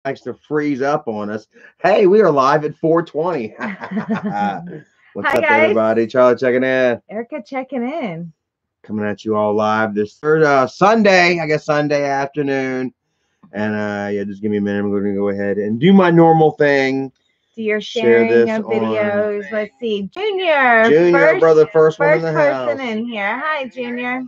likes to freeze up on us. Hey, we are live at 4:20. What's Hi up, guys. everybody? Charlie checking in. Erica checking in. Coming at you all live this third Sunday, I guess Sunday afternoon. And yeah, just give me a minute. I'm going to go ahead and do my normal thing. Do your sharing of videos. Let's see. Junior, brother, first one in first the person house. in here. Hi, Junior.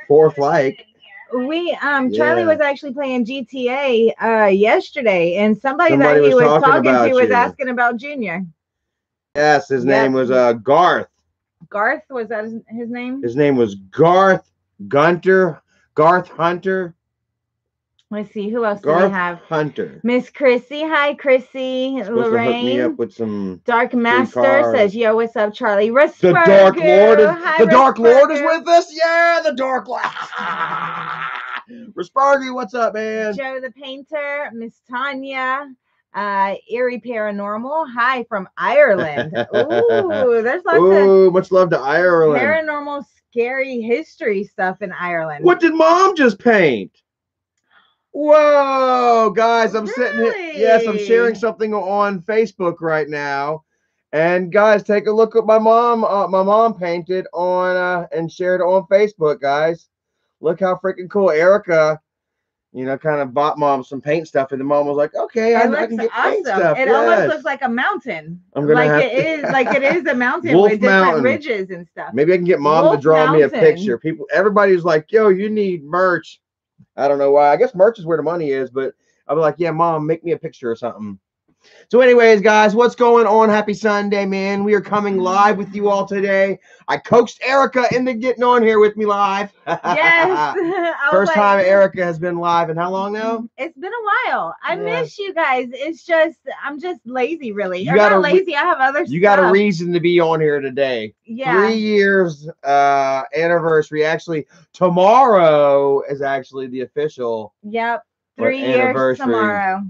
Fourth like. Charlie was actually playing GTA yesterday, and somebody that he was talking to was asking about Junior. Yes, his name was Garth. Garth, was that his name? His name was Garth Hunter. Let's see, who else do we have? Hunter. Miss Chrissy. Hi, Chrissy. Lorraine. Hook me up with some Dark Master says, yo, what's up, Charlie? The Dark Lord is Dark Lord is with us? Yeah, the Dark Lord. Raspargy, what's up, man? Joe the Painter, Miss Tanya, Eerie Paranormal. Hi from Ireland. Ooh, there's lots of much love to Ireland. Paranormal scary history stuff in Ireland. What did Mom just paint? Whoa, guys, I'm sitting here. Yes, I'm sharing something on Facebook right now. And guys, take a look at my mom. My mom painted on and shared it on Facebook, guys. Look how freaking cool. Erica, kind of bought Mom some paint stuff, and the mom was like, "Okay, I can get awesome. paint stuff." It almost looks like a mountain. It is a mountain Wolf with different Mountain. ridges and stuff. Maybe I can get Mom to draw me a picture. Everybody's like, "Yo, you need merch." I don't know why. I guess merch is where the money is, but I'll be like, yeah, Mom, make me a picture or something. So anyways, guys, what's going on? Happy Sunday, man. We are coming live with you all today. I coaxed Erica into getting on here with me live. Yes. First time Erica has been live in how long now? It's been a while. I miss you guys. It's just, I'm just lazy, really. I'm not lazy. I have other stuff. You got a reason to be on here today. Yeah. 3 years anniversary. Actually, tomorrow is actually the official. Yep. 3 years tomorrow.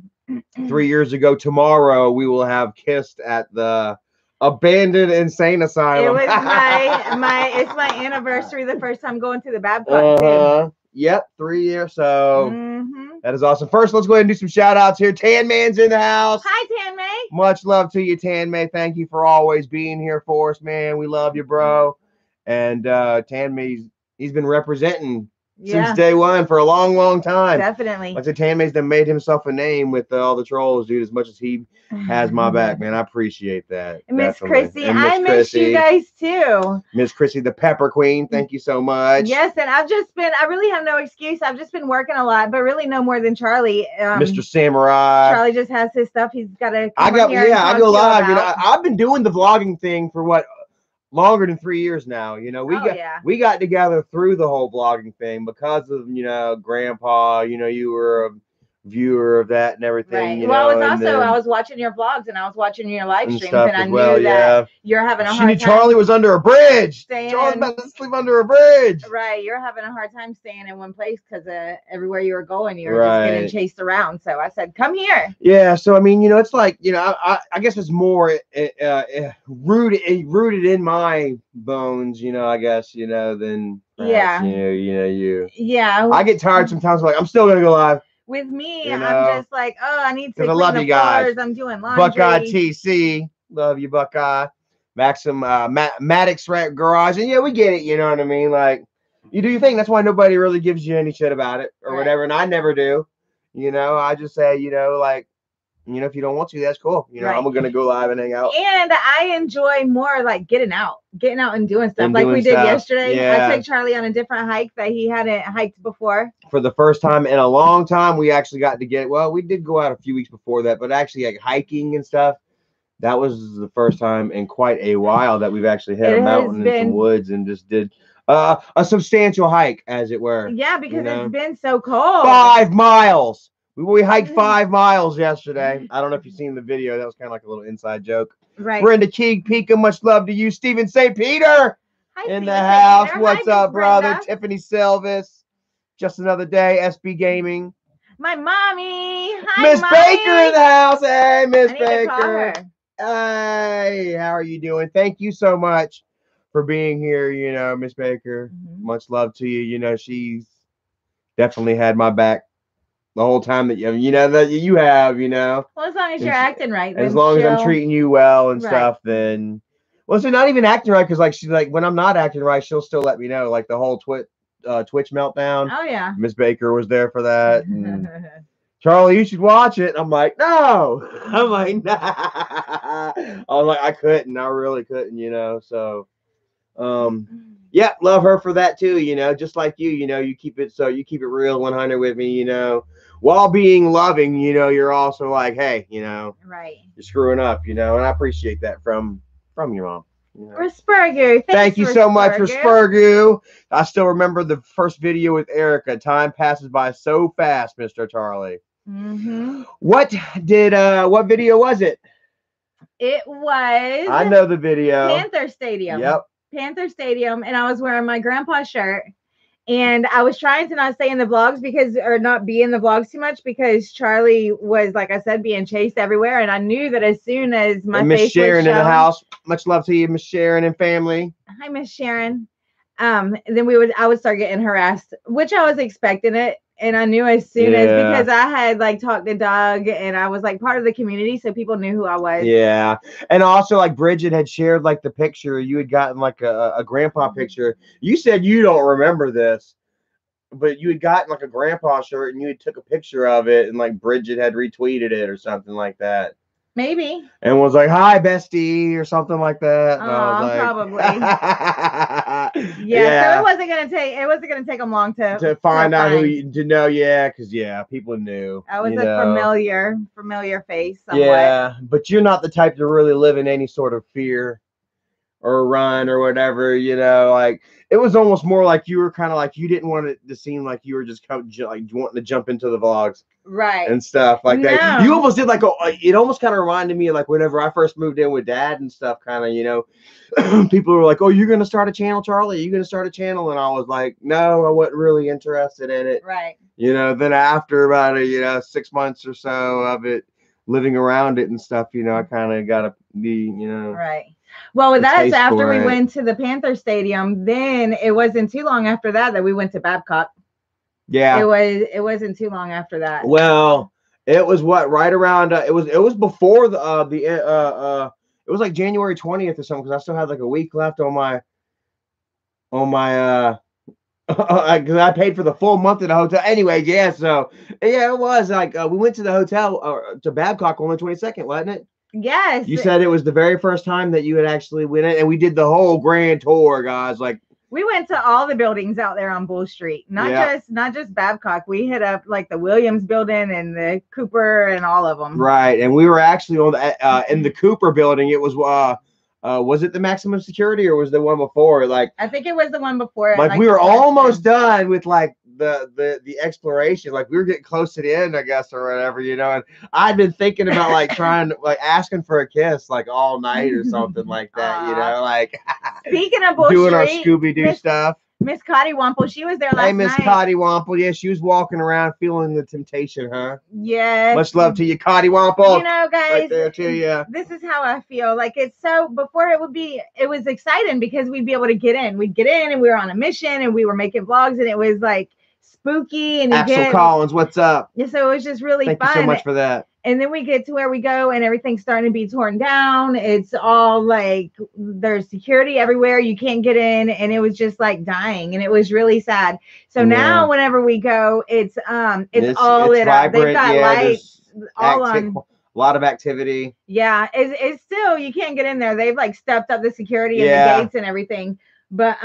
3 years ago tomorrow, we will have kissed at the abandoned insane asylum. It was it's my anniversary, the first time going to the Babcock too. Yep, 3 years. So that is awesome. First, let's go ahead and do some shout outs here. Tan Man's in the house. Hi, Tan May. Much love to you, Tan May. Thank you for always being here for us, man. We love you, bro. And Tan May's he's been representing since day one for a long, long time. Definitely. Like I said, Tan May's done made himself a name with all the trolls, dude. As much as he has my back, man, I appreciate that. Miss Chrissy, I miss you guys too. Miss Chrissy, the Pepper Queen, thank you so much. Yes, and I really have no excuse. I've just been working a lot, but really no more than Charlie. Mr. Samurai. Charlie just has his stuff. He's got to. I go live. I've been doing the vlogging thing for what? Longer than 3 years now. We got together through the whole blogging thing because of Grandpa. You were a viewer of that and everything. Right. Well, I was watching your vlogs and I was watching your live streams, and I knew that you're having a hard time. Charlie was under a bridge. Charlie's about to sleep under a bridge. Right. You're having a hard time staying in one place because everywhere you were going, you were just getting chased around. So I said, come here. Yeah. So I mean, it's like I guess it's more rooted in my bones. I guess than you. Yeah. I get tired sometimes. Like I'm still gonna go live. With me, I'm just like, I need to clean the floors. I'm doing laundry. Buckeye TC, love you, Buckeye. Maxim, Maddox Garage, and we get it. You know what I mean? Like, you do your thing. That's why nobody really gives you any shit about it or whatever, and I never do. I just say, if you don't want to, that's cool. I'm gonna go live and hang out. And I enjoy more like getting out and doing stuff like we did yesterday. Yeah. I took Charlie on a different hike that he hadn't hiked before. For the first time in a long time, we actually got to get. Well, we did go out a few weeks before that, but actually like hiking and stuff. That was the first time in quite a while that we've actually hit a mountain and some woods and just did a substantial hike, as it were. Yeah, because it's been so cold. 5 miles. We hiked 5 miles yesterday. I don't know if you've seen the video. That was kind of like a little inside joke. Right. Brenda Keeg Pika, much love to you. Stephen St. Peter in the house. What's up, brother? Tiffany Silvis. Just another day. SB Gaming. My mommy. Hi, Miss Baker in the house. Hey, Miss Baker. I need to call her. Hey, how are you doing? Thank you so much for being here, Miss Baker. Much love to you. She's definitely had my back the whole time that you know that you have, you know. Well, as long as you're acting right. As long as I'm treating you well and stuff, then. Well, so not even acting right, because like she's like, when I'm not acting right, she'll still let me know. Like the whole Twitch meltdown. Oh yeah. Miss Baker was there for that. And Charlie, you should watch it. I'm like, no. I'm like, nah. I was like, I couldn't. I really couldn't, you know. So, yeah, love her for that too, you know. Just like you know, you keep it real 100 with me, you know. While being loving, you know, you're also like, hey, you know, right, you're screwing up, you know, and I appreciate that from your mom. You know? Respurgu. Thank you so much, Respurgu. I still remember the first video with Erica. Time passes by so fast, Mr. Charlie. What video was it? It was. I know the video. Panther Stadium. Yep. Panther Stadium, and I was wearing my grandpa's shirt. And I was trying to not stay in the vlogs or not be in the vlogs too much, because Charlie was, like I said, being chased everywhere. And I knew that as soon as my face Miss Sharon was shown, in the house. Much love to you, Miss Sharon and family. Hi, Miss Sharon. Then I would start getting harassed, which I was expecting it. And I knew as soon as, because I had like talked to Doug and I was like part of the community, so people knew who I was. Yeah. And also, like, Bridget had shared like the picture. You had gotten like a grandpa picture. You said you don't remember this, but you had gotten like a grandpa shirt and you had took a picture of it, and like Bridget had retweeted it or something like that. Maybe. And was like, "Hi, bestie," or something like that. Like, probably. Yeah. So it wasn't gonna take them long to find out to know. Yeah, because people knew. I was a familiar face. Somewhat. Yeah, but you're not the type to really live in any sort of fear or run or whatever. You know, like it was almost more like you were kind of like you didn't want it to seem like you were just like wanting to jump into the vlogs. Right. And stuff like that. You almost did like it almost kind of reminded me of like whenever I first moved in with Dad and stuff, kind of, you know, people were like, "Oh, you're gonna start a channel, Charlie? Are you gonna start a channel?" And I was like, "No, I wasn't really interested in it." Right. You know, then after about 6 months or so of it, living around it and stuff, you know, I kind of got to be, you know. Right. Well, that's after we went to the Panther Stadium. Then it wasn't too long after that we went to Babcock. Yeah, it wasn't too long after that. Well, it was right around. It was before it was like January 20th or something, because I still had like a week left on my because I paid for the full month at the hotel. Anyway, yeah. So it was like we went to the hotel to Babcock on the 22nd, wasn't it? Yes. You said it was the very first time that you had actually went in, and we did the whole grand tour, guys. Like. We went to all the buildings out there on Bull Street, not just Babcock. We hit up like the Williams building and the Cooper and all of them. Right, and we were actually on the in the Cooper building. It was it the maximum security or was the one before? Like I think it was the one before. Like we were almost done with like the exploration. Like we were getting close to the end, I guess, or whatever, you know. And I'd been thinking about like trying to like asking for a kiss like all night or something like that, you know. Like speaking of Bull doing Street, our Scooby-Doo stuff. Miss Cottywomple, she was there last night. Hey, Miss Cottywomple. Yeah, she was walking around feeling the temptation, huh? Yes. Much love to you, Cottywomple. You know, guys, right there to you. This is how I feel. Like it's so before it was exciting because we'd be able to get in. We'd get in and we were on a mission and we were making vlogs and it was like spooky and Axel Collins, what's up? Yeah, so it was just really fun. Thank you so much for that. And then we get to where we go and everything's starting to be torn down. It's all like there's security everywhere. You can't get in. And it was just like dying. And it was really sad. So now whenever we go, it's all lit up. They've got lights all on. A lot of activity. Yeah. It's still, you can't get in there. They've like stepped up the security and the gates and everything. But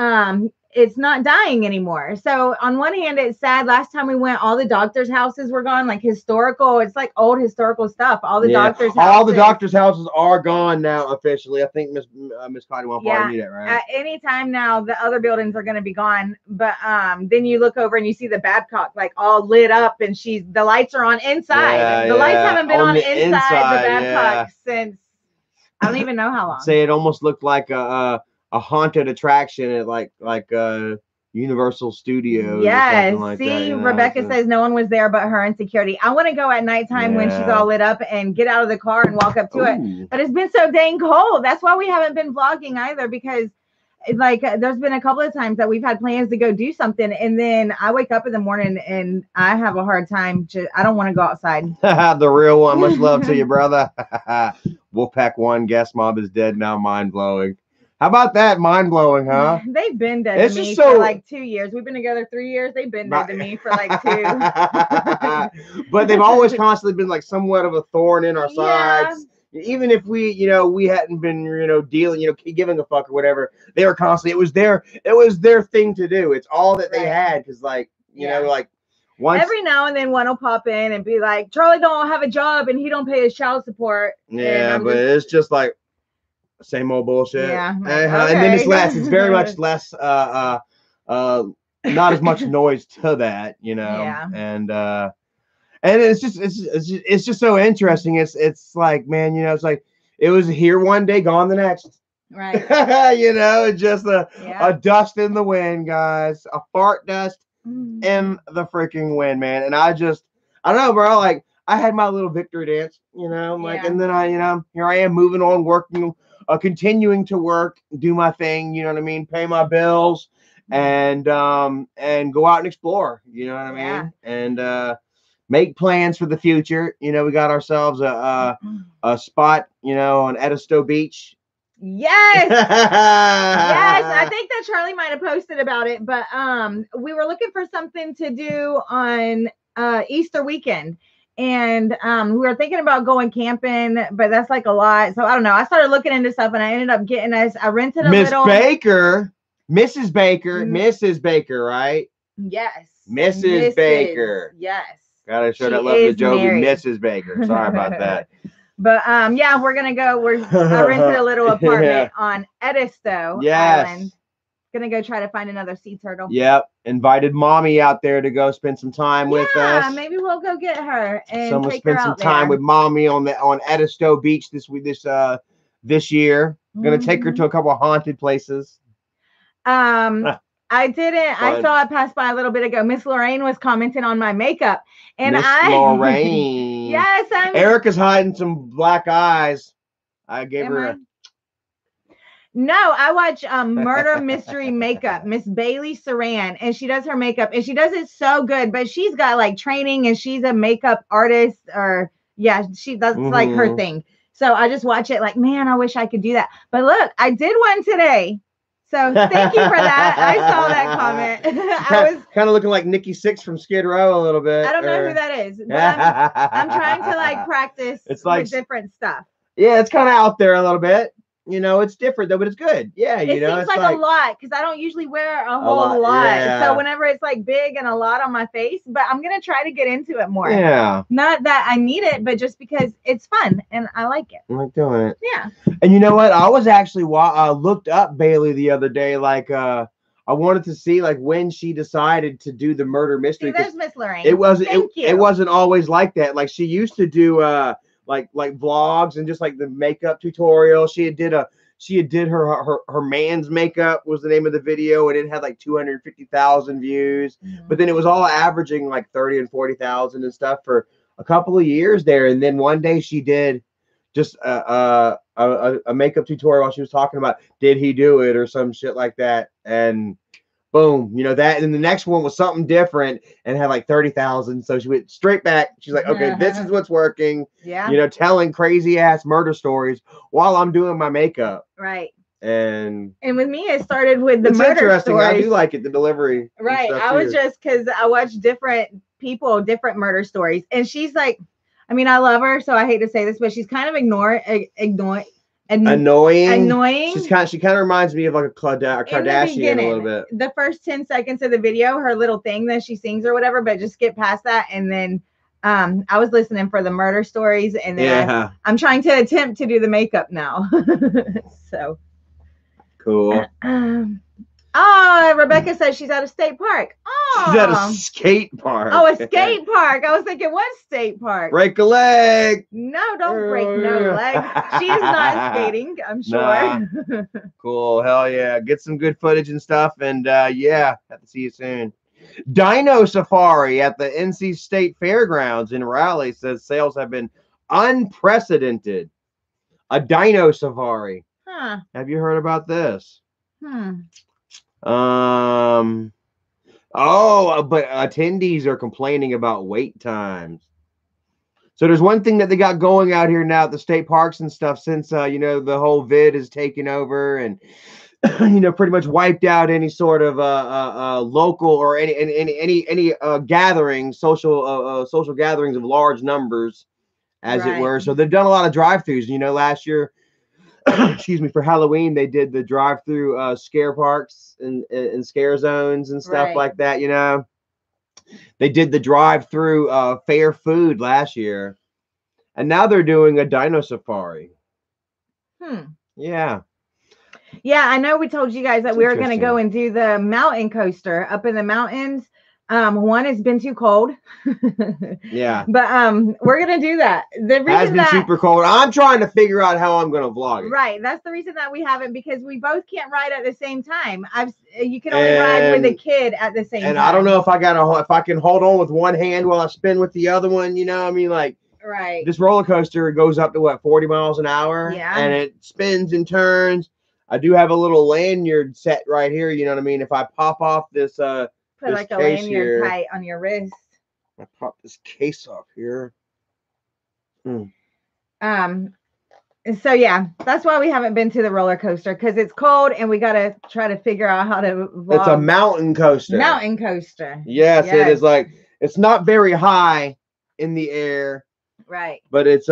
it's not dying anymore. So on one hand, it's sad. Last time we went, all the doctors' houses were gone, like historical. It's like old historical stuff. All the doctors' houses. All the doctors' houses are gone now officially. I think Miss Cottywomple already knew that, right? At any time now, the other buildings are going to be gone. But then you look over and you see the Babcock like all lit up, and the lights are on inside. The lights haven't been on inside the Babcock since I don't even know how long. Say it almost looked like a haunted attraction at like Universal Studios. Yes. Like see, that, you know? Rebecca says no one was there but her and security. I want to go at nighttime when she's all lit up and get out of the car and walk up to it. But it's been so dang cold. That's why we haven't been vlogging either, because like there's been a couple of times that we've had plans to go do something, and then I wake up in the morning and I have a hard time. I don't want to go outside. The real one. Much love to you, brother. Wolfpack 1, Gas Mob is dead now. Mind blowing. How about that? Mind blowing, huh? They've been dead to me for like 2 years. We've been together 3 years. They've been dead to me for like 2. But they've always constantly been like somewhat of a thorn in our sides. Even if we, we hadn't been, dealing, giving a fuck or whatever, they were constantly. It was their thing to do. It's all that they had, because like, like. Once, every now and then one will pop in and be like, Charlie don't have a job and he don't pay his child support. Yeah, but it's just like same old bullshit. Yeah. Okay. And then it's very much less not as much noise to that, Yeah. And it's just so interesting. It's like, man, it's like it was here one day, gone the next. Right. Just a dust in the wind, guys. A fart dust in the freaking wind, man. And I don't know, bro. Like, I had my little victory dance, like, and then here I am moving on, working, continuing to work, do my thing, you know what I mean, pay my bills, and go out and explore, you know what I mean, and make plans for the future. We got ourselves a spot, on Edisto Beach. Yes. Yes. I think that Charlie might have posted about it, but we were looking for something to do on Easter weekend, and we were thinking about going camping, but that's like a lot. So I don't know. I started looking into stuff, and I ended up getting us. I rented a little. Mrs. Baker, right? Yes. Mrs. Baker. Yes. Gotta show that love to Joby, Mrs. Baker. Sorry about that. But yeah, we're gonna go. I rented a little apartment on Edisto Island. Gonna go try to find another sea turtle. Yep. Invited mommy out there to go spend some time with us. Yeah, maybe we'll go get her and take her out spend some time with mommy on Edisto Beach this year. Gonna take her to a couple of haunted places. I didn't. I saw it pass by a little bit ago. Miss Lorraine was commenting on my makeup, and Miss Lorraine. Yes, Erica's hiding some black eyes. I gave her. No, I watch Murder Mystery Makeup, Miss Bailey Saran, and she does her makeup, and she does it so good. But she's got like training, and she's a makeup artist, she does like her thing. So I just watch it like, man, I wish I could do that. But look, I did one today. So thank you for that. I saw that comment. I was kind of looking like Nikki Sixx from Skid Row a little bit. I don't know who that is, but I'm trying to like practice with different stuff. Yeah, it's kind of out there a little bit. It's different though, but it's good. Yeah, it seems like a lot because I don't usually wear a whole lot. Yeah. So whenever it's like big and a lot on my face, but I'm gonna try to get into it more. Yeah. Not that I need it, but just because it's fun and I like it. I like doing it. Yeah. And you know what? I was actually looked up Bailey the other day. Like I wanted to see like when she decided to do the murder mystery. See, there's Miss Lorraine. It wasn't always like that. Like she used to do like vlogs and just like the makeup tutorial. She had did her man's makeup was the name of the video, and it had like 250,000 views. But then it was all averaging like 30 and 40,000 and stuff for a couple of years there. And then one day she did just a makeup tutorial while she was talking about did he do it or some shit like that, and boom, that. And the next one was something different and had like 30,000. So she went straight back. She's like, okay, this is what's working. Yeah. Telling crazy ass murder stories while I'm doing my makeup. Right. And with me, it started with the murder interesting. stories. I do like it, the delivery. Right. I was just because I watch different people, different murder stories, and she's like, I mean, I love her, so I hate to say this, but she's kind of annoying. She kind of reminds me of like a Kardashian a little bit. The first 10 seconds of the video, her little thing that she sings or whatever, but just skip past that. And then I was listening for the murder stories, and then I'm trying to attempt to do the makeup now. So cool. Rebecca says she's at a state park. Oh, she's at a skate park. Oh, a skate park. I was thinking, what state park? Break a leg. No, don't break no leg. She's not skating, I'm sure. Nah. Cool. Hell yeah. Get some good footage and stuff. And have to see you soon. Dino Safari at the NC State Fairgrounds in Raleigh says sales have been unprecedented. A dino safari. Huh. Have you heard about this? Oh, but attendees are complaining about wait times. So there's one thing that they got going out here now at the state parks and stuff, since you know, the whole vid is taking over and you know, pretty much wiped out any sort of local or any gatherings, social gatherings of large numbers, as it were. So they've done a lot of drive-throughs. You know, last year, excuse me, for Halloween, they did the drive-through scare parks and scare zones and stuff like that. You know, they did the drive-through fair food last year, and now they're doing a dino safari. Yeah. Yeah, I know we told you guys that we were going to go and do the mountain coaster up in the mountains. One, it's been too cold. Yeah. But we're going to do that. The reason has been super cold. I'm trying to figure out how I'm going to vlog it. Right. That's the reason that we haven't, because we both can't ride at the same time. You can only ride with a kid at the same time. And I don't know if I can hold on with one hand while I spin with the other one. You know, I mean, like, this roller coaster goes up to what, 40 miles an hour? Yeah. And it spins and turns. I do have a little lanyard set right here. You know what I mean? If I pop off this, put this like a lanyard here, tight on your wrist. I pop this case off here. So yeah, that's why we haven't been to the roller coaster, because it's cold and we got to try to figure out how to vlog. It's a mountain coaster. Mountain coaster. Yes, it is. Like, it's not very high in the air. Right. But it's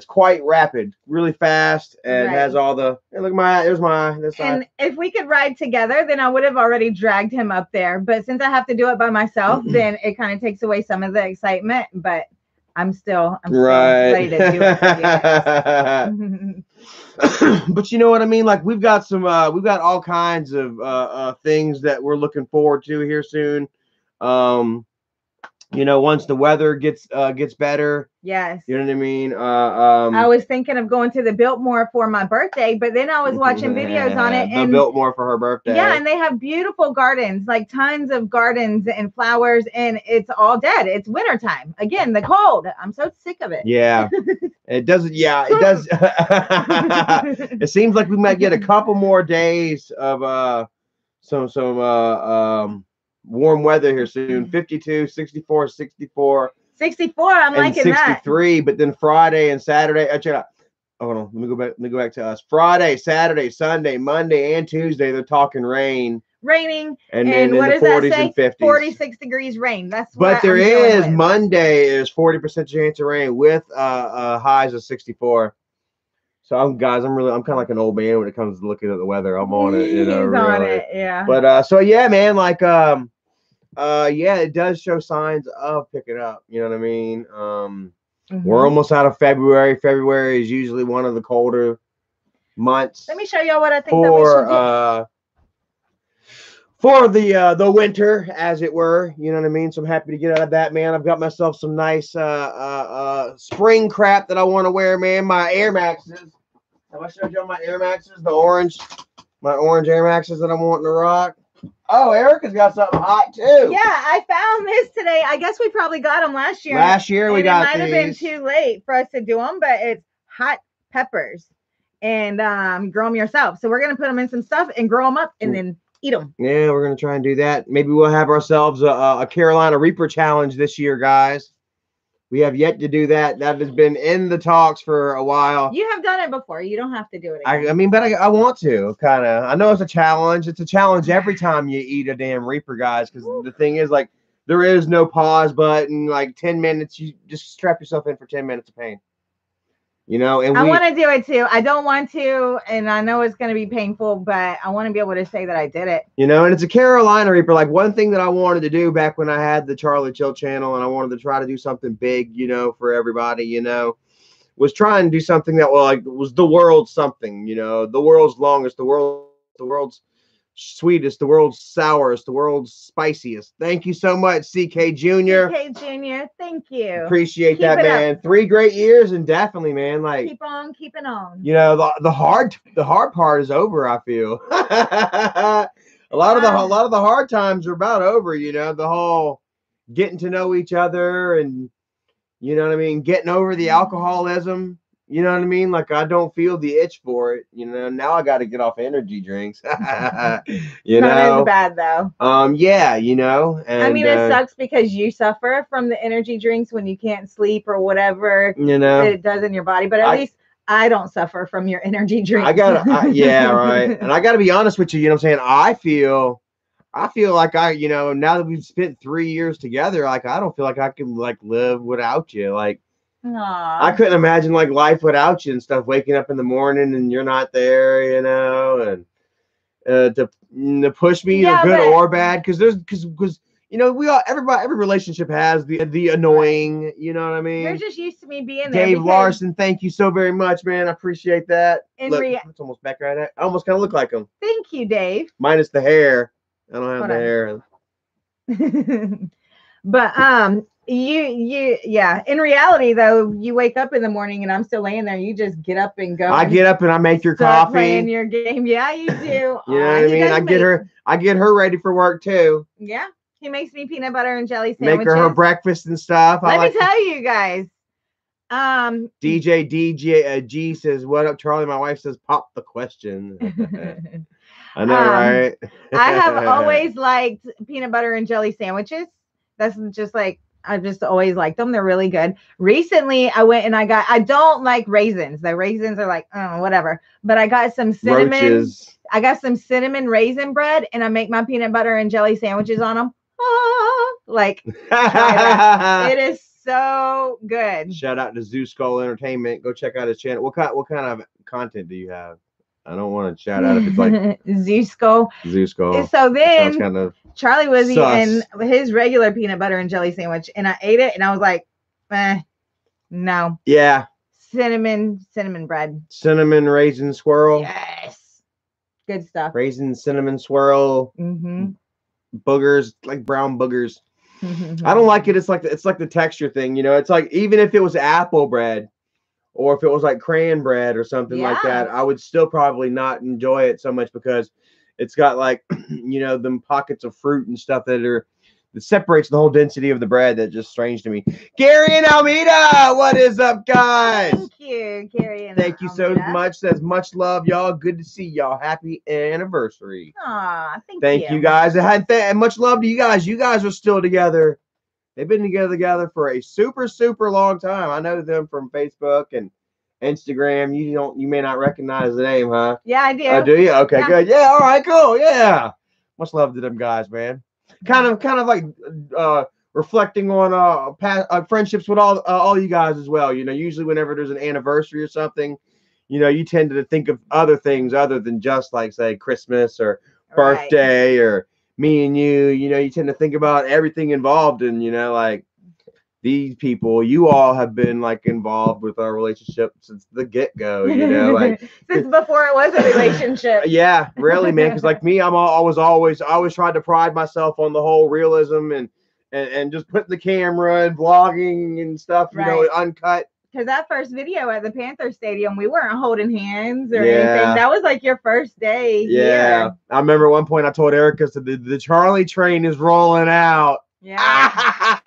quite rapid, really fast, and has all the, hey, look, there's this side. And if we could ride together, then I would have already dragged him up there. But since I have to do it by myself, then it kind of takes away some of the excitement. But I'm still ready to do it. But you know what I mean? Like, we've got all kinds of things that we're looking forward to here soon. You know, once the weather gets better. Yes. You know what I mean? I was thinking of going to the Biltmore for my birthday, but then I was watching videos on it. And Biltmore for her birthday. Yeah, and they have beautiful gardens, like tons of gardens and flowers, and it's all dead. It's wintertime. Again, the cold. I'm so sick of it. Yeah. It doesn't, yeah, it does. It seems like we might get a couple more days of some warm weather here soon. 52, 64, 64. 64, I'm liking 63, but then Friday and Saturday. Check it out. Hold on, let me go back to us. Friday, Saturday, Sunday, Monday, and Tuesday, they're talking rain. Raining. And then what does that say? 50s. 46 degrees rain. That's what But there is Monday is 40% chance of rain with highs of 64. So I'm kind of like an old man when it comes to looking at the weather. I'm on it, you know. He's on it, yeah. But so yeah, man, like yeah, it does show signs of picking up. You know what I mean? We're almost out of February. February is usually one of the colder months. Let me show y'all what I think that we should do. For the winter, as it were. You know what I mean? So I'm happy to get out of that, man. I've got myself some nice spring crap that I want to wear, man. My Air Maxes. Have I showed y'all my Air Maxes? My orange Air Maxes that I'm wanting to rock. Oh, Erica's got something hot too. Yeah, I found this today. I guess we probably got them last year. Last year we got these. It might have been too late for us to do them, but it's hot peppers, and grow them yourself. So we're gonna put them in some stuff and grow them up, and then eat them. Yeah, we're gonna try and do that. Maybe we'll have ourselves a Carolina Reaper challenge this year, guys. We have yet to do that. That has been in the talks for a while. You have done it before. You don't have to do it again. I mean, but I want to, kind of. I know it's a challenge. It's a challenge every time you eat a damn Reaper, guys, because the thing is, like, there is no pause button. Like, 10 minutes, you just strap yourself in for 10 minutes of pain. You know, and I want to do it too. I don't want to, and I know it's going to be painful, but I want to be able to say that I did it. You know, and it's a Carolina Reaper. Like, one thing that I wanted to do back when I had the Charlie Chill channel, and I wanted to try to do something big, you know, for everybody, you know, was trying to do something that was the world's something, you know, the world's longest, the world's sweetest, the world's sourest, the world's spiciest. Thank you so much, CK Jr. CK Jr., thank you. Appreciate that, man. Up. 3 great years, and definitely, man, like, keep on keeping on. You know, the hard part is over, I feel. a lot of the hard times are about over, you know, the whole getting to know each other, and you know what I mean, getting over the alcoholism. You know what I mean? Like I don't feel the itch for it. You know, now I got to get off energy drinks. You Not know, as bad though. Yeah, you know, and I mean, it sucks because you suffer from the energy drinks when you can't sleep or whatever you know it does in your body. But at least I don't suffer from your energy drinks. Yeah, right. And I gotta be honest with you. You know what I'm saying? I feel like you know, now that we've spent 3 years together, like I don't feel like I can like live without you. Like. Aww. I couldn't imagine like life without you and stuff. Waking up in the morning and you're not there, you know, and to push me either good or bad, because you know every relationship has the annoying, you know what I mean. You're just used to me being there. Dave Larson, thank you so very much, man. I appreciate that. Look, it's almost back right at. I almost kind of look like him. Thank you, Dave. Minus the hair. I don't have the hair. But yeah, in reality though, you wake up in the morning and I'm still laying there, you just get up and go. I get up and I make your coffee, playing your game. Yeah, you do. You know what I mean? I get her ready for work too. Yeah, he makes me peanut butter and jelly sandwiches. Make her breakfast and stuff. Let me tell you guys, DJ G says, "What up, Charlie?" My wife says, "Pop the question." I know, right? I have always liked peanut butter and jelly sandwiches. That's just like, I've just always liked them. They're really good. Recently, I went and I don't like raisins. The raisins are like, oh, whatever. But I got some cinnamon. Roaches. I got some cinnamon raisin bread and I make my peanut butter and jelly sandwiches on them. Like, it is so good. Shout out to ZwIexqPOzxI Entertainment. Go check out his channel. What kind of content do you have? I don't want to shout out if it's like ZwIexqPOzxI. So then kind of Charlie was eating his regular peanut butter and jelly sandwich, and I ate it, and I was like, no. Yeah. Cinnamon bread. Cinnamon raisin swirl. Yes. Good stuff. Raisin cinnamon swirl. Mm-hmm. Boogers, like brown boogers. I don't like it. It's like the texture thing, you know. It's like even if it was apple bread, or if it was like crayon bread or something like that, I would still probably not enjoy it so much because it's got like, you know, them pockets of fruit and stuff that separates the whole density of the bread. That's just strange to me. Gary and Almeida, what is up, guys? Thank you, Gary and Thank you so much. Says much love, y'all. Good to see y'all. Happy anniversary. Aw, thank you guys. And much love to you guys. You guys are still together. They've been together for a super, super long time. I know them from Facebook and Instagram. You may not recognize the name, huh? Yeah, I do. Do you? Okay, good. Yeah, all right, cool. Yeah. Much love to them guys, man. Kind of like reflecting on past friendships with all you guys as well. You know, usually whenever there's an anniversary or something, you know, you tend to think of other things other than just like say Christmas or birthday or me and you know, you tend to think about everything involved, and you know, like these people, you all have been like involved with our relationship since the get-go, you know, like since before it was a relationship. Yeah, really, man. Because like me, I always tried to pride myself on the whole realism and just putting the camera and vlogging and stuff, you know, uncut. Because that first video at the Panther Stadium, we weren't holding hands or anything. That was like your first day. Yeah. Here. I remember at one point I told Erica, so the Charlie train is rolling out. Yeah.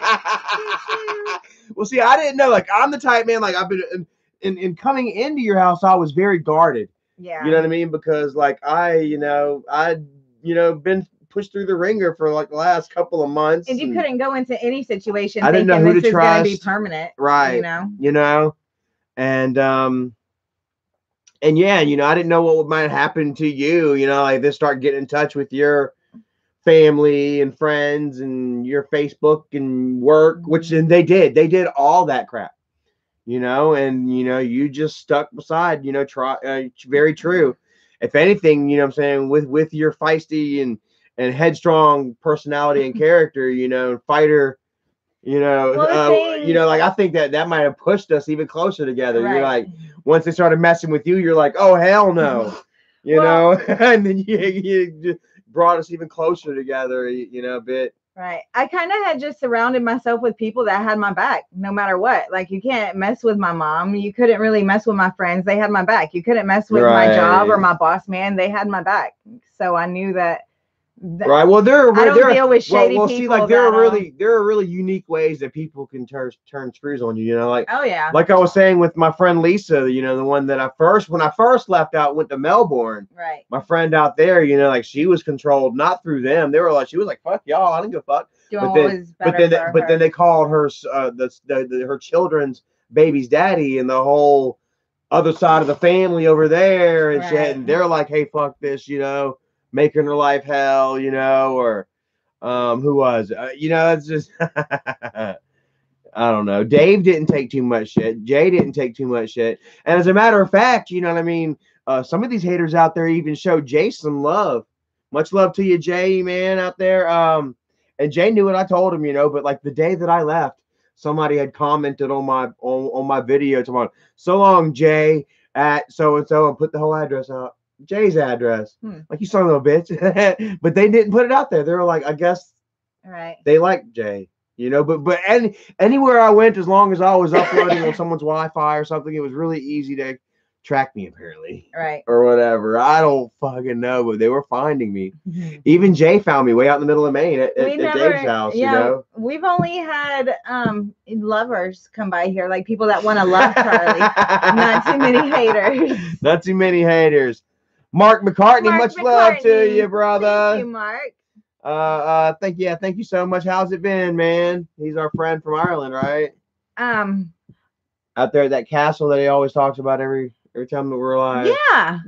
Well, see, I didn't know. Like, I'm the type, man, like I've been in coming into your house, I was very guarded. Yeah. You know what I mean? Because like I'd been pushed through the ringer for like the last couple of months, and you couldn't go into any situation. I didn't know who to trust. Going to be permanent, right? You know, and yeah, you know, I didn't know what might happen to you. You know, like they start getting in touch with your family and friends and your Facebook and work, which then they did all that crap. You know, and you know, you just stuck beside. You know, very true. If anything, you know what I'm saying, with your feisty and headstrong personality and character, you know, fighter, you know, like I think that might have pushed us even closer together. Right. You're like, once they started messing with you, you're like, oh hell no, you know, and then you brought us even closer together, you know, a bit. Right. I kind of had just surrounded myself with people that had my back no matter what. Like, you can't mess with my mom. You couldn't really mess with my friends. They had my back. You couldn't mess with my job or my boss man. They had my back. So I knew that Right. Well, I don't deal with shady people. See, like there are really unique ways that people can turn screws on you. You know, like oh yeah. Like I was saying with my friend Lisa, you know, the one that when I first left out, went to Melbourne. Right. My friend out there, you know, like she was controlled not through them. They were like, she was like, "Fuck y'all, I don't give a fuck." But then they called her her children's baby's daddy and the whole other side of the family over there, and right. they're like, "Hey, fuck this," you know. Making her life hell, you know, or who was, you know, it's just, I don't know. Dave didn't take too much shit. Jay didn't take too much shit. And as a matter of fact, you know what I mean? Some of these haters out there even show Jay some love. Much love to you, Jay, man, out there. And Jay knew what I told him, you know, but like the day that I left, somebody had commented on my video tomorrow. So long, Jay, at so and so, and put the whole address out. Jay's address. Like, you son of a bitch. But they didn't put it out there. They were like, I guess they like Jay, you know. But anywhere I went, as long as I was uploading on someone's Wi-Fi or something, it was really easy to track me, apparently. Right. Or whatever. I don't fucking know, but they were finding me. Even Jay found me way out in the middle of Maine at Dave's house, you know. We've only had lovers come by here, like people that want to love Charlie. Not too many haters. Not too many haters. Mark McCartney, much love to you, brother. Thank you, Mark. Thank you so much. How's it been, man? He's our friend from Ireland, right? Out there at that castle that he always talks about every time that we're live. Yeah.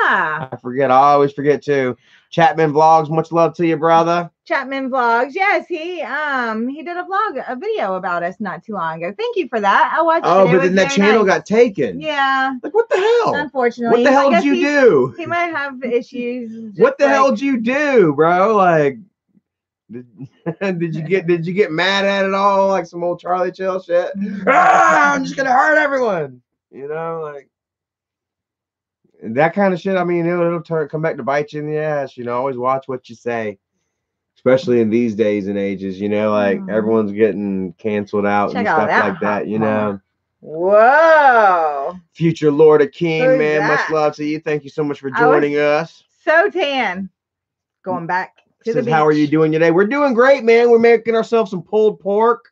I forget. I always forget too. Chapman Vlogs, much love to you, brother. Chapman Vlogs, yes, he did a video about us not too long ago. Thank you for that. I watched it. Oh, but then that channel got taken. Yeah. Like, what the hell? Unfortunately. What the hell did you do? He might have issues. What the hell did you do, bro? Like, did you get mad at it all, like some old Charlie Chill shit? I'm just gonna hurt everyone, you know, like that kind of shit. I mean, it'll come back to bite you in the ass. You know, always watch what you say, especially in these days and ages. You know, like everyone's getting canceled out and stuff like that. You know. Whoa. Future Lord of King, man. Much love to you. Thank you so much for joining us. So tan. Going back. Says, how are you doing today? We're doing great, man. We're making ourselves some pulled pork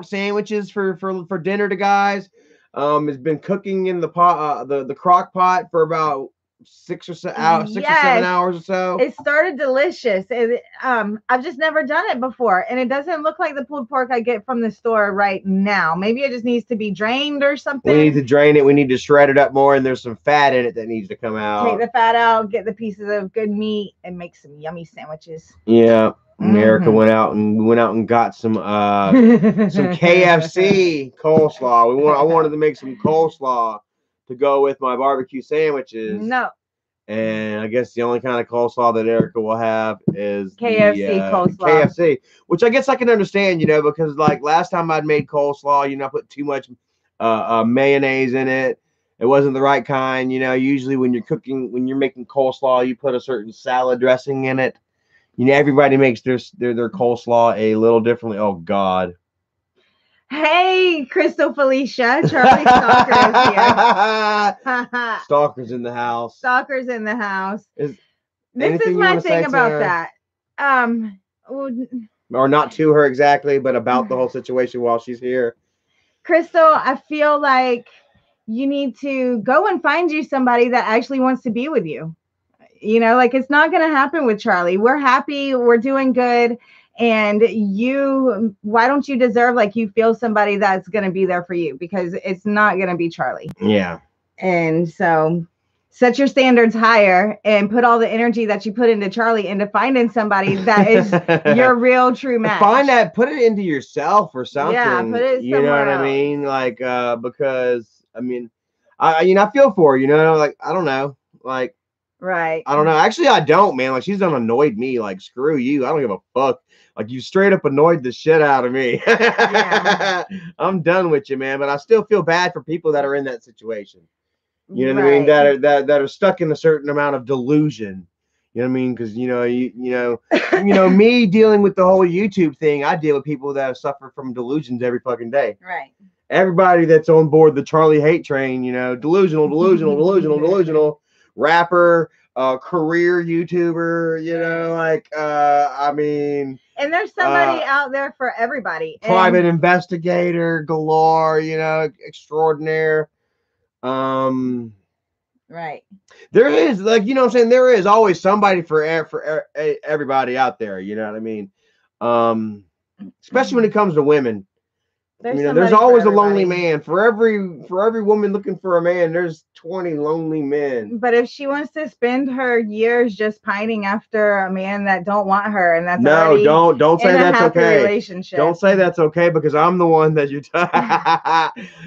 sandwiches for dinner to guys. It's been cooking in the pot, the crock pot for about 6 or 7 hours or so. It started delicious. I've just never done it before, and it doesn't look like the pulled pork I get from the store right now. Maybe it just needs to be drained or something. We need to drain it. We need to shred it up more, and there's some fat in it that needs to come out. Take the fat out, get the pieces of good meat, and make some yummy sandwiches. Yeah. America went out and got some KFC coleslaw. I wanted to make some coleslaw to go with my barbecue sandwiches. No. And I guess the only kind of coleslaw that Erica will have is KFC coleslaw. KFC, which I guess I can understand, you know, because like last time I'd made coleslaw, you know, I put too much mayonnaise in it. It wasn't the right kind, you know. Usually when you're making coleslaw, you put a certain salad dressing in it. You know, everybody makes their coleslaw a little differently. Oh God. Hey, Crystal Felicia. Charlie Stalker is here. Stalker's in the house. Stalker's in the house. This is my thing about that. Or not to her exactly, but about the whole situation while she's here. Crystal, I feel like you need to go and find you somebody that actually wants to be with you. You know, like it's not going to happen with Charlie. We're happy. We're doing good. And why don't you deserve, like, you feel somebody that's going to be there for you, because it's not going to be Charlie. Yeah. And so set your standards higher and put all the energy that you put into Charlie into finding somebody that is your real true match. Put it into yourself or something. Yeah, put it somewhere. You know what I mean? Like, because I mean, I feel for her, you know, like, I don't know, like, right. I don't know. Actually, I don't, man. Like, she's done annoyed me. Like, screw you. I don't give a fuck. Like, you straight up annoyed the shit out of me. Yeah. I'm done with you, man. But I still feel bad for people that are in that situation. You know what I mean? That are stuck in a certain amount of delusion. You know what I mean? Because you know, me dealing with the whole YouTube thing, I deal with people that suffer from delusions every fucking day. Right. Everybody that's on board the Charlie hate train, you know, delusional. rapper, career YouTuber, you know, like I mean, and there's somebody out there for everybody. Private investigator galore, you know, extraordinaire. Right. There is, like, you know what I'm saying, there is always somebody for everybody out there, you know what I mean? Especially when it comes to women. There's always a lonely man. For every woman looking for a man, there's 20 lonely men. But if she wants to spend her years just pining after a man that don't want her, and that's don't say that's okay. Relationship. Don't say that's okay, because I'm the one that you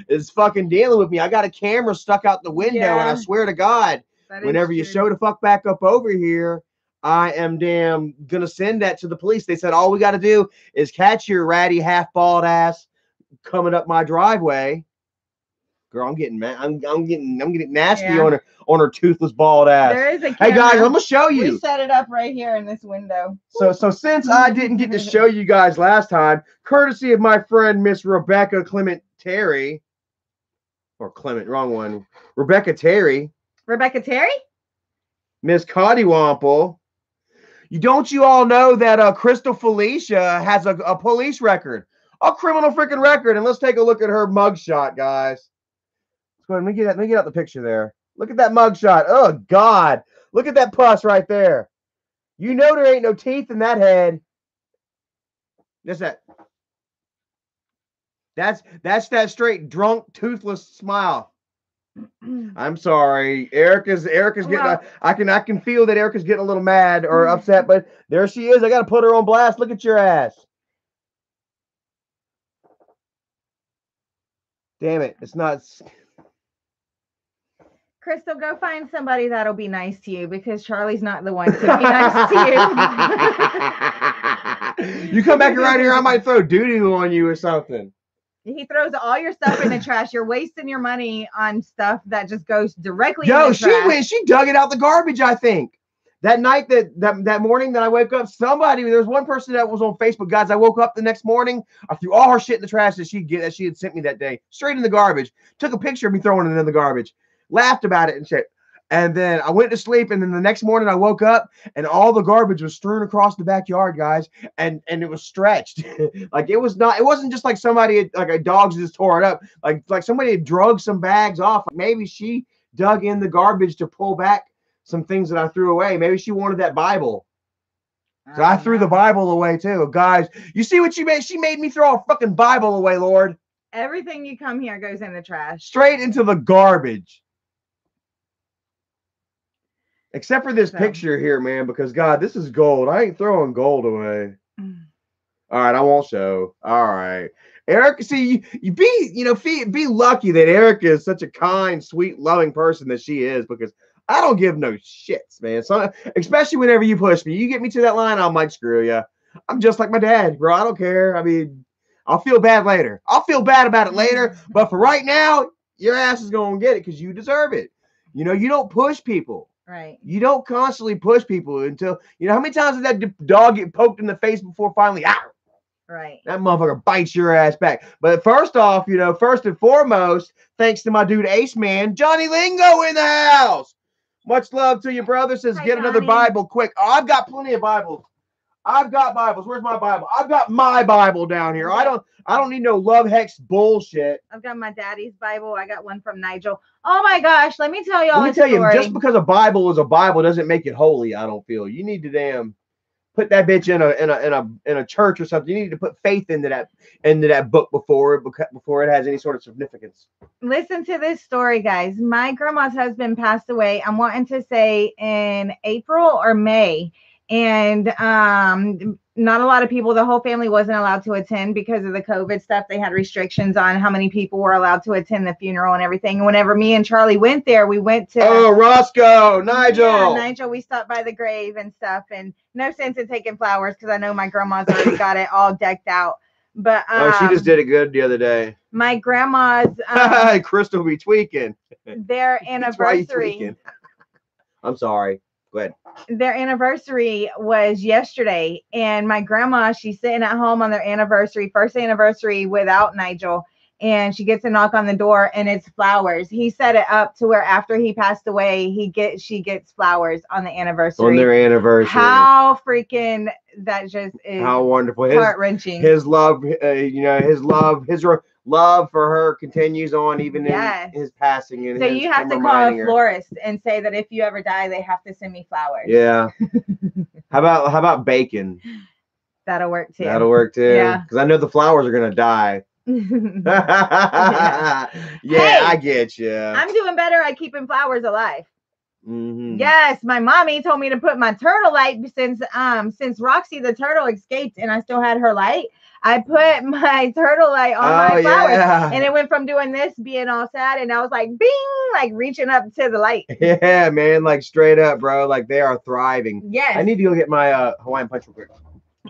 is fucking dealing with me. I got a camera stuck out the window, and I swear to God, whenever you show the fuck back up over here, I am damn gonna send that to the police. They said all we got to do is catch your ratty half bald ass coming up my driveway. Girl, I'm getting mad. I'm getting nasty on her toothless bald ass. There is a camera. Hey guys, I'm gonna show you. We set it up right here in this window. So since I didn't get to show you guys last time, courtesy of my friend Miss Rebecca Clement Terry, or Clement, wrong one. Rebecca Terry. Miss Cottywomple. You all know that Crystal Felicia has a police record. A criminal freaking record. And let's take a look at her mugshot, guys. Let's go ahead. Let me get out the picture there. Look at that mugshot. Oh, God. Look at that pus right there. You know there ain't no teeth in that head. That's that. That's that straight drunk, toothless smile. I'm sorry. Erica's getting I can feel that Erica's getting a little mad or upset, but there she is. I gotta put her on blast. Look at your ass. Damn it, it's not. Crystal, go find somebody that'll be nice to you, because Charlie's not the one to be nice to you. You come back around here, I might throw doo-doo on you or something. He throws all your stuff in the trash. You're wasting your money on stuff that just goes directly in the trash. She dug it out the garbage, I think. That night, that morning that I woke up, there was one person that was on Facebook. Guys, I woke up the next morning, I threw all her shit in the trash that she had sent me that day, straight in the garbage. Took a picture of me throwing it in the garbage. Laughed about it and shit. And then I went to sleep, and then the next morning I woke up, and all the garbage was strewn across the backyard, guys, and it was stretched. Like it wasn't just like somebody like a dog just tore it up. Like somebody had drugged some bags off. Like maybe she dug in the garbage to pull back some things that I threw away. Maybe she wanted that Bible. So I threw the Bible away too. Guys, you see what she made? She made me throw a fucking Bible away, Lord. Everything you come here goes in the trash. Straight into the garbage. Except for this picture here, man, because God, this is gold. I ain't throwing gold away. All right, I won't show. All right. Erica, see, you be lucky that Erica is such a kind, sweet, loving person that she is, because I don't give no shits, man. So, especially whenever you push me. You get me to that line, I'm like, screw ya. I'm just like my dad, bro. I don't care. I mean, I'll feel bad later. I'll feel bad about it later, but for right now, your ass is going to get it because you deserve it. You don't push people. Right. You don't constantly push people until, how many times did that dog get poked in the face before finally, right. That motherfucker bites your ass back. But first off, first and foremost, thanks to my dude Ace Man, Johnny Lingo in the house. Much love to you, brother. Says, get another Bible quick. Oh, I've got plenty of Bibles. I've got Bibles. Where's my Bible? I've got my Bible down here. I don't need no love hex bullshit. I've got my daddy's Bible. I got one from Nigel. Oh my gosh, let me tell y'all a story. Just because a Bible is a Bible doesn't make it holy, I don't feel. You need to damn put that bitch in a church or something. You need to put faith into that book before it has any sort of significance. Listen to this story, guys. My grandma's husband passed away. I'm wanting to say in April or May. And not a lot of people, the whole family wasn't allowed to attend because of the COVID stuff. They had restrictions on how many people were allowed to attend the funeral and everything. And whenever me and Charlie went there, we went to Roscoe, Nigel. Yeah, Nigel, we stopped by the grave and stuff. And no sense in taking flowers because I know my grandma's already got it all decked out. But she just did it good the other day. My grandma's Crystal be tweaking. Their anniversary. I'm sorry. Go ahead. Their anniversary was yesterday, and my grandma, she's sitting at home on their anniversary, first anniversary without Nigel, and she gets a knock on the door, and it's flowers. He set it up to where after he passed away, she gets flowers on the anniversary. On their anniversary. How freaking that just is. How wonderful. Heart-wrenching. His love, his love for her continues on even in his passing. And so you have to call a florist and say that if you ever die, they have to send me flowers. Yeah. How about bacon? That'll work too. That'll work too. Yeah. Because I know the flowers are gonna die. Yeah, hey, I get you. I'm doing better at keeping flowers alive. Mm-hmm. Yes, my mommy told me to put my turtle light since Roxy the turtle escaped and I still had her light. I put my turtle light on my flowers, and it went from doing this, being all sad, and I was like, bing, like reaching up to the light. Yeah, man, like straight up, bro. Like they are thriving. Yes. I need to go get my Hawaiian punch real quick.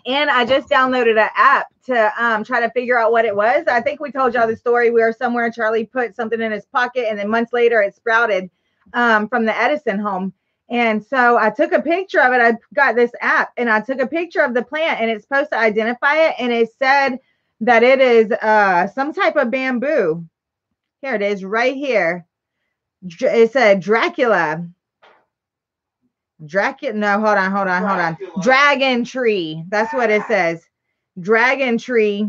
And I just downloaded an app to try to figure out what it was. I think we told y'all the story. We were somewhere, Charlie put something in his pocket, and then months later it sprouted from the Edison home. And so I took a picture of it. I got this app, and I took a picture of the plant, and it's supposed to identify it. And it said that it is some type of bamboo. Here it is right here. It said Dracula. No, hold on. Dragon tree. That's what it says. Dragon tree.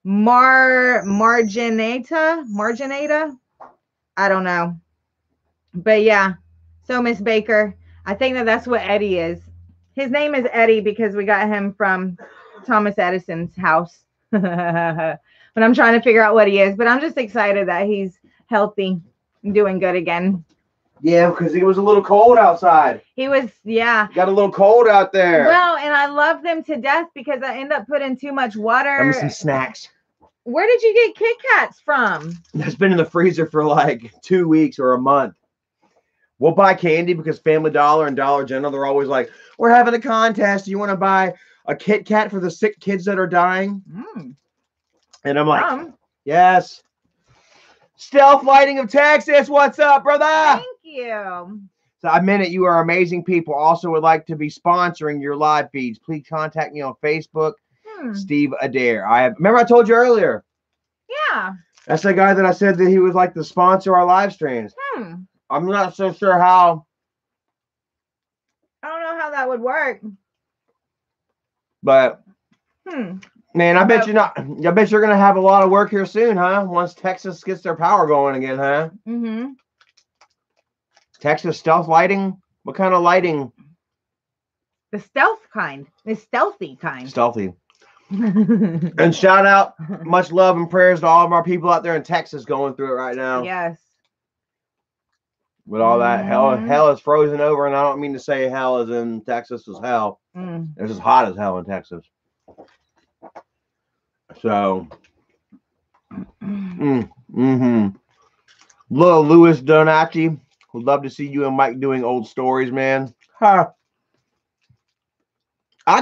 Marginata. I don't know. But yeah. So Miss Baker, I think that's what Eddie is. His name is Eddie because we got him from Thomas Edison's house. But I'm trying to figure out what he is. But I'm just excited that he's healthy and doing good again. Yeah, because it was a little cold outside. He was, yeah. Got a little cold out there. Well, and I love them to death because I end up putting too much water. Give me some snacks. Where did you get Kit Kats from? It's been in the freezer for like 2 weeks or a month. We'll buy candy because Family Dollar and Dollar General, they're always like, we're having a contest. Do you want to buy a Kit Kat for the sick kids that are dying? And I'm like, yes. Stealth Lighting of Texas, what's up, brother? Thank you. So I meant it. You are amazing people. Also would like to be sponsoring your live feeds. Please contact me on Facebook, Steve Adair. Remember I told you earlier. Yeah. That's the guy that I said that he would like to sponsor our live streams. I'm not so sure how. I don't know how that would work. But man, I bet you're gonna have a lot of work here soon, huh? Once Texas gets their power going again, huh? Texas stealth lighting? What kind of lighting? The stealth kind. The stealthy kind. Stealthy. And shout out, much love and prayers to all of our people out there in Texas going through it right now. Yes. With all that hell is frozen over, and I don't mean to say hell as in Texas is hell. It's as hot as hell in Texas. So, Little Louis Donati, would love to see you and Mike doing old stories, man. I'll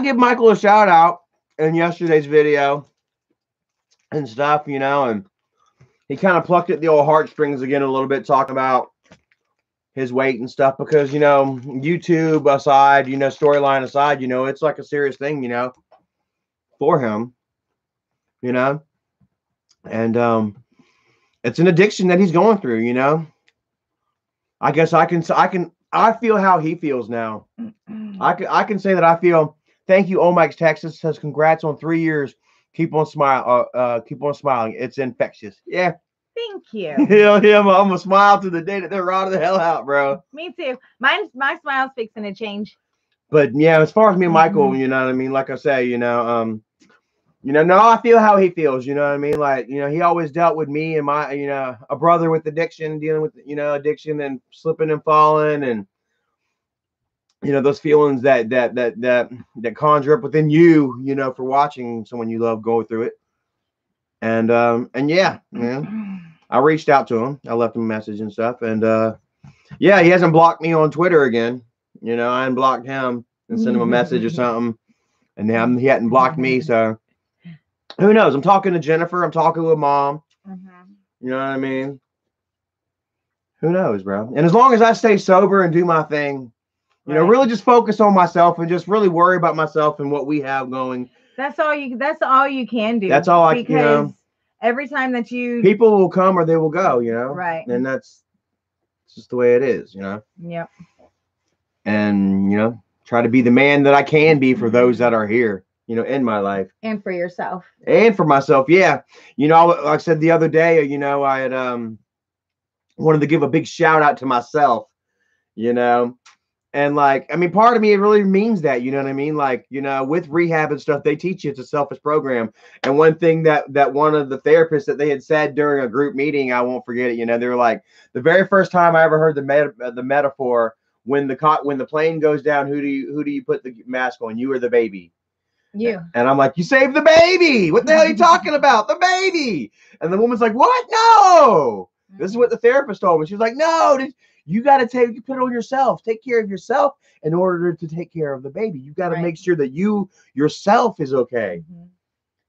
give Michael a shout out in yesterday's video and stuff, you know, and he kind of plucked at the old heartstrings again a little bit, talking about his weight and stuff, because, you know, YouTube aside, you know, storyline aside, you know, it's like a serious thing, you know, for him, you know, and it's an addiction that he's going through, you know. I guess I feel how he feels now. I can say that I feel. Thank you, Omax Texas. Says congrats on 3 years. Keep on smiling. It's infectious. Yeah. Thank you. Hell yeah, I'm gonna smile to the day that they're rotting the hell out, bro. Me too. My smile's fixing to change. But yeah, as far as me and Michael, you know what I mean? Like I say, you know, no, I feel how he feels, you know what I mean? Like, you know, he always dealt with me and my, you know, a brother with addiction, dealing with, you know, addiction and slipping and falling, and, you know, those feelings that conjure up within you, you know, for watching someone you love go through it. And yeah, man, I reached out to him. I left him a message and stuff. And yeah, he hasn't blocked me on Twitter again. You know, I unblocked him and sent him a message or something. And then he hadn't blocked me. So who knows? I'm talking to Jennifer. I'm talking with Mom. You know what I mean? Who knows, bro? And as long as I stay sober and do my thing, you know, really just focus on myself and just really worry about myself and what we have going. That's all you can do. That's all you know. every time that people will come or they will go, you know? Right. And that's just the way it is, you know? Yep. And, you know, try to be the man that I can be for those that are here, you know, in my life. And for yourself. And for myself, yeah. You know, like I said the other day, you know, I had wanted to give a big shout out to myself, you know. And like, I mean, part of me, it really means that, you know what I mean? Like, you know, with rehab and stuff, they teach you it's a selfish program. And one thing that one of the therapists that they had said during a group meeting, I won't forget it, you know, they were like, the very first time I ever heard the metaphor, when the plane goes down, who do you put the mask on, you or the baby? You. And I'm like, you saved the baby. What the hell are you talking about? The baby. And the woman's like, what? No. This is what the therapist told me. She was like, no, you got to put it on yourself. Take care of yourself in order to take care of the baby. You got to make sure that yourself is okay. Mm-hmm.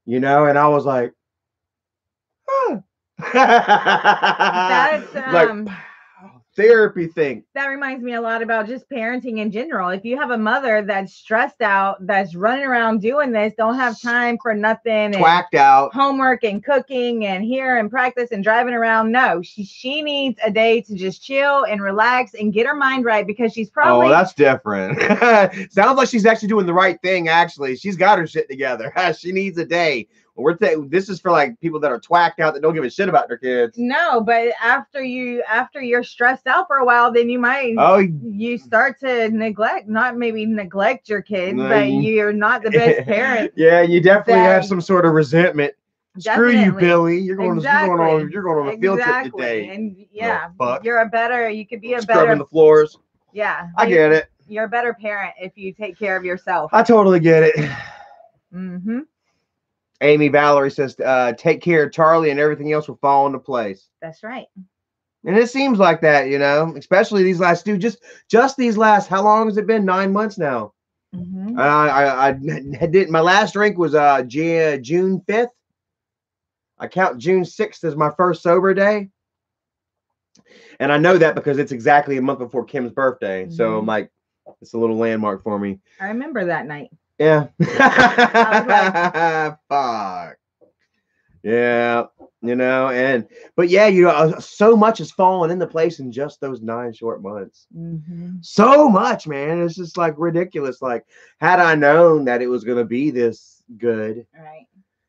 You know, and I was like, huh. That's like, therapy thing. That reminds me a lot about just parenting in general. If you have a mother that's stressed out, that's running around doing this, don't have time for nothing, twacked out, homework and cooking and here and practice and driving around. No, she needs a day to just chill and relax and get her mind right, because she's probably. Oh, that's different. Sounds like she's actually doing the right thing. Actually, she's got her shit together. She needs a day. This is for like people that are twacked out that don't give a shit about their kids. No, but after you're stressed out for a while, then you start to not neglect your kids, but you're not the best parent. Yeah, you definitely have some sort of resentment. Screw you, Billy. You're going on a field trip today. And yeah, you could be a better scrubbing the floors. Yeah. I get it. You're a better parent if you take care of yourself. I totally get it. Mm-hmm. Amy Valerie says, take care of Charlie and everything else will fall into place. That's right. And it seems like that, you know, especially these last just these last, how long has it been? 9 months now. Mm-hmm. I did, my last drink was June 5th. I count June 6th as my first sober day. And I know that because it's exactly a month before Kim's birthday. Mm-hmm. So I'm like, it's a little landmark for me. I remember that night. Yeah. Fuck. Yeah. You know, but yeah, you know, so much has fallen into place in just those 9 short months. Mm-hmm. So much, man. It's just like ridiculous. Like, had I known that it was going to be this good. Right.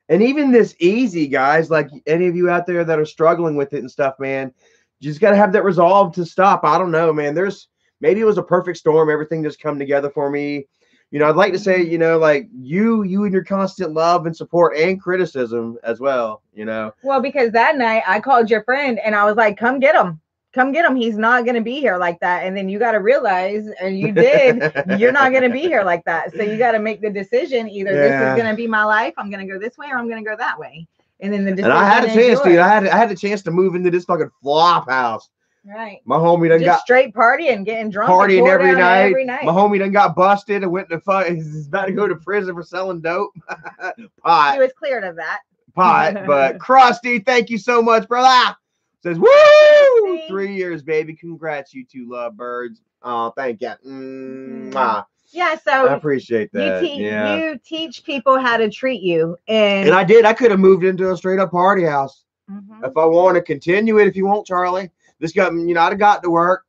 And even this easy, guys, like any of you out there that are struggling with it and stuff, man, you just got to have that resolve to stop. I don't know, man. Maybe it was a perfect storm. Everything just come together for me. You know, I'd like to say, you know, like you and your constant love and support and criticism as well, you know. Well, because that night I called your friend and I was like, come get him. Come get him. He's not going to be here like that. And then you got to realize, and you did, you're not going to be here like that. So you got to make the decision. Either this is going to be my life. I'm going to go this way or I'm going to go that way. And then the decision. And I had a chance, dude. I had a chance to move into this fucking flop house. Right. My homie done got straight partying, getting drunk, partying every night. My homie done got busted and went to fuck. He's about to go to prison for selling dope. Pot. He was cleared of that. Pot, but Krusty, thank you so much, brother. Says woo! 3 years, baby. Congrats, you two lovebirds. Oh, thank you. Mm-hmm. Yeah, so I appreciate that. You teach people how to treat you, and I did. I could have moved into a straight up party house if I want to continue it. If you want, Charlie. This got, you know, I'd have got to work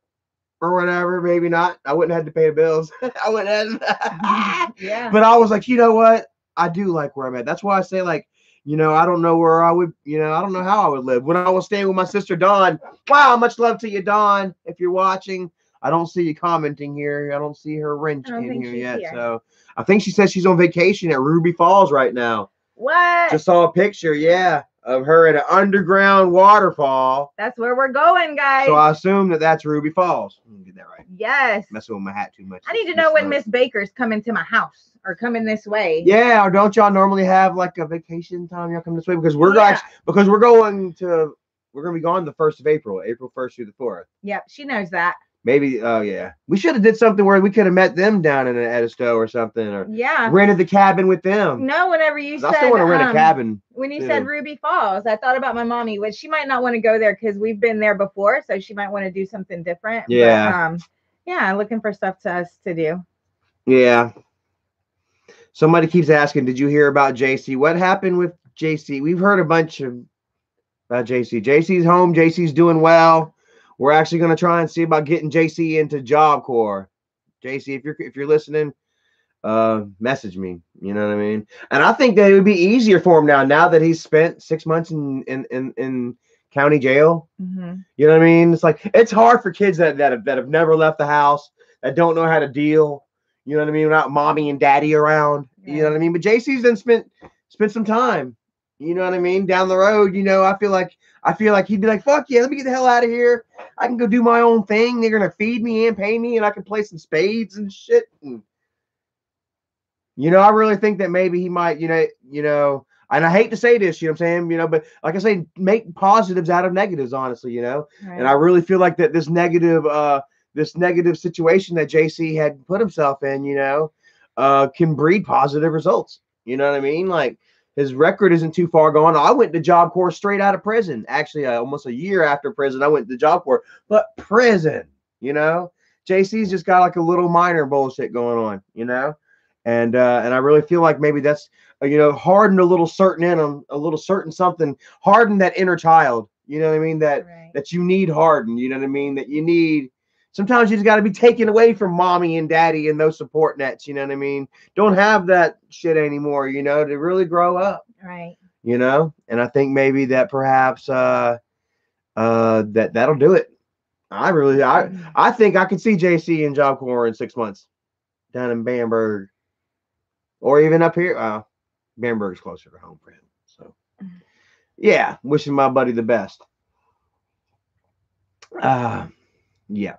or whatever. Maybe not. I wouldn't have had to pay the bills. I wouldn't have. Yeah. But I was like, you know what? I do like where I'm at. That's why I say, like, you know, I don't know where I would, you know, I don't know how I would live. When I was staying with my sister, Dawn. Wow, much love to you, Dawn. If you're watching, I don't see you commenting here. I don't see her wrench in here yet. Here. So I think she says she's on vacation at Ruby Falls right now. What? Just saw a picture. Yeah. Of her at an underground waterfall. That's where we're going, guys. So I assume that's Ruby Falls. Let me get that right. Yes. Messing with my hat too much. I need to know when Miss Baker's coming to my house or coming this way. Yeah, or don't y'all normally have like a vacation time y'all come this way? Because we're going to be gone the 1st of April 1st through the 4th. Yep, she knows that. Maybe, oh yeah. We should have did something where we could have met them down in an Edisto or something, or rented the cabin with them. No, whenever you said, I still want to rent a cabin. When you said Ruby Falls, I thought about my mommy, which she might not want to go there because we've been there before, so she might want to do something different. Yeah. But, yeah, looking for stuff to us to do. Yeah. Somebody keeps asking, did you hear about JC? What happened with JC? We've heard a bunch of about JC. JC's home. JC's doing well. We're actually going to try and see about getting JC into Job Corps. JC, if you're listening, message me. You know what I mean? And I think that it would be easier for him now that he's spent 6 months in county jail. Mm-hmm. You know what I mean? It's like it's hard for kids that have never left the house, that don't know how to deal. You know what I mean? Without mommy and daddy around. Right. You know what I mean? But JC's then spent some time. You know what I mean? Down the road, you know, I feel like he'd be like, fuck yeah, let me get the hell out of here. I can go do my own thing. They're gonna feed me and pay me, and I can play some spades and shit. And, you know, I really think that maybe he might, you know, and I hate to say this, you know what I'm saying, you know, but like I say, make positives out of negatives, honestly, you know. Right. And I really feel like that this negative situation that JC had put himself in, you know, can breed positive results. You know what I mean? Like his record isn't too far gone. I went to Job Corps straight out of prison. Actually, almost a year after prison, I went to Job Corps. But prison, you know, JC's just got like a little minor bullshit going on, you know. And I really feel like maybe that's you know, harden a little certain in them, a little certain something, harden that inner child. You know what I mean? That you need hardened. You know what I mean? That you need. Sometimes you just got to be taken away from mommy and daddy and those support nets. You know what I mean? Don't have that shit anymore. You know, to really grow up. Right. You know, and I think maybe that perhaps that'll do it. I think I could see JC in Job Corps in 6 months down in Bamberg. Or even up here. Bamberg's closer to home for him. So, yeah, wishing my buddy the best. Yeah.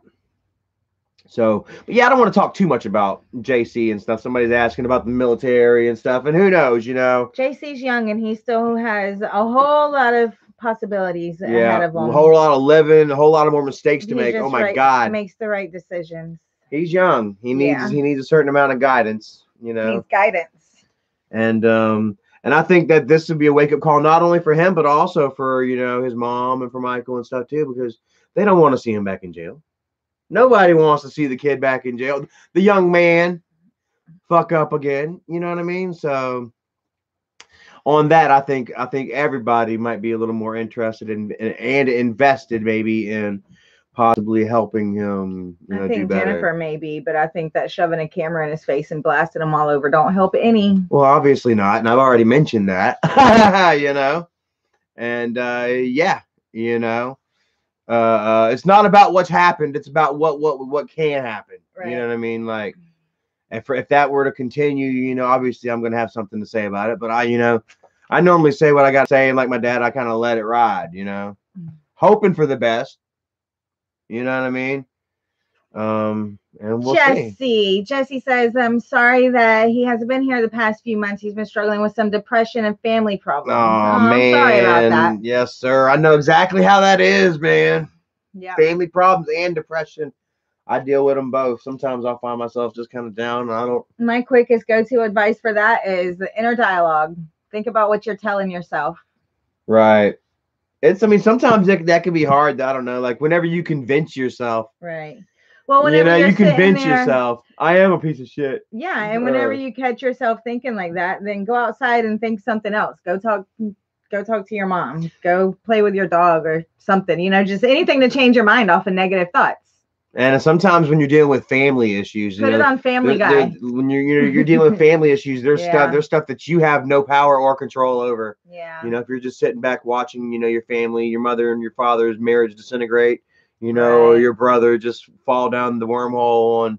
So, but yeah, I don't want to talk too much about JC and stuff. Somebody's asking about the military and stuff, and who knows, you know. JC's young, and he still has a whole lot of possibilities ahead of him. A whole lot of living, a whole lot of more mistakes to make. Oh my God. Makes the right decisions. He's young. He needs a certain amount of guidance. You know, he needs guidance. And I think that this would be a wake up call not only for him but also for, you know, his mom and for Michael and stuff too, because they don't want to see him back in jail. Nobody wants to see the kid back in jail. The young man fuck up again. You know what I mean? So on that, I think everybody might be a little more interested in and invested maybe in possibly helping him, you know, I think do better. Jennifer maybe, but I think that shoving a camera in his face and blasting him all over don't help any. Well, obviously not, and I've already mentioned that. You know, and yeah, you know, it's not about what's happened; it's about what can happen. Right. You know what I mean? Like, if that were to continue, you know, obviously I'm going to have something to say about it. But I normally say what I got to say, and like my dad, I kind of let it ride. You know, hoping for the best. You know what I mean? And we'll see. Jesse says, I'm sorry that he hasn't been here the past few months. He's been struggling with some depression and family problems. Oh, man. I'm sorry about that. Yes, sir. I know exactly how that is, man. Yeah. Family problems and depression. I deal with them both. Sometimes I'll find myself just kind of down. My quickest go-to advice for that is the inner dialogue. Think about what you're telling yourself. Right. Sometimes that can be hard. I don't know. Like whenever you convince yourself. Right. Well, whenever you convince yourself, I am a piece of shit. Yeah. And whenever you catch yourself thinking like that, then go outside and think something else. Go talk to your mom. Go play with your dog or something. You know, just anything to change your mind off of negative thoughts. And sometimes when you're dealing with family issues, put it on Family Guy. When you're dealing with family issues, there's stuff that you have no power or control over. Yeah. You know, if you're just sitting back watching, you know, your family, your mother and your father's marriage disintegrate, you know, or your brother just fall down the wormhole on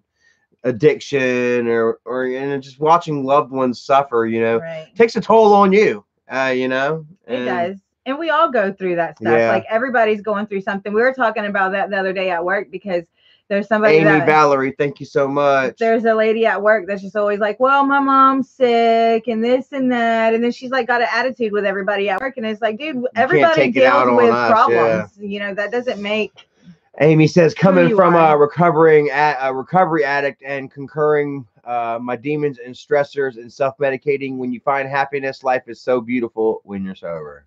addiction or and just watching loved ones suffer, you know, takes a toll on you. You know, it does. And we all go through that stuff. Yeah. Like everybody's going through something. We were talking about that the other day at work because there's somebody Valerie, thank you so much. There's a lady at work that's just always like, well, my mom's sick and this and that. And then she's like got an attitude with everybody at work. And it's like, dude, everybody deals with problems. Yeah. You know, that doesn't make. Amy says, coming from a recovery addict and concurring my demons and stressors and self-medicating, when you find happiness, life is so beautiful when you're sober.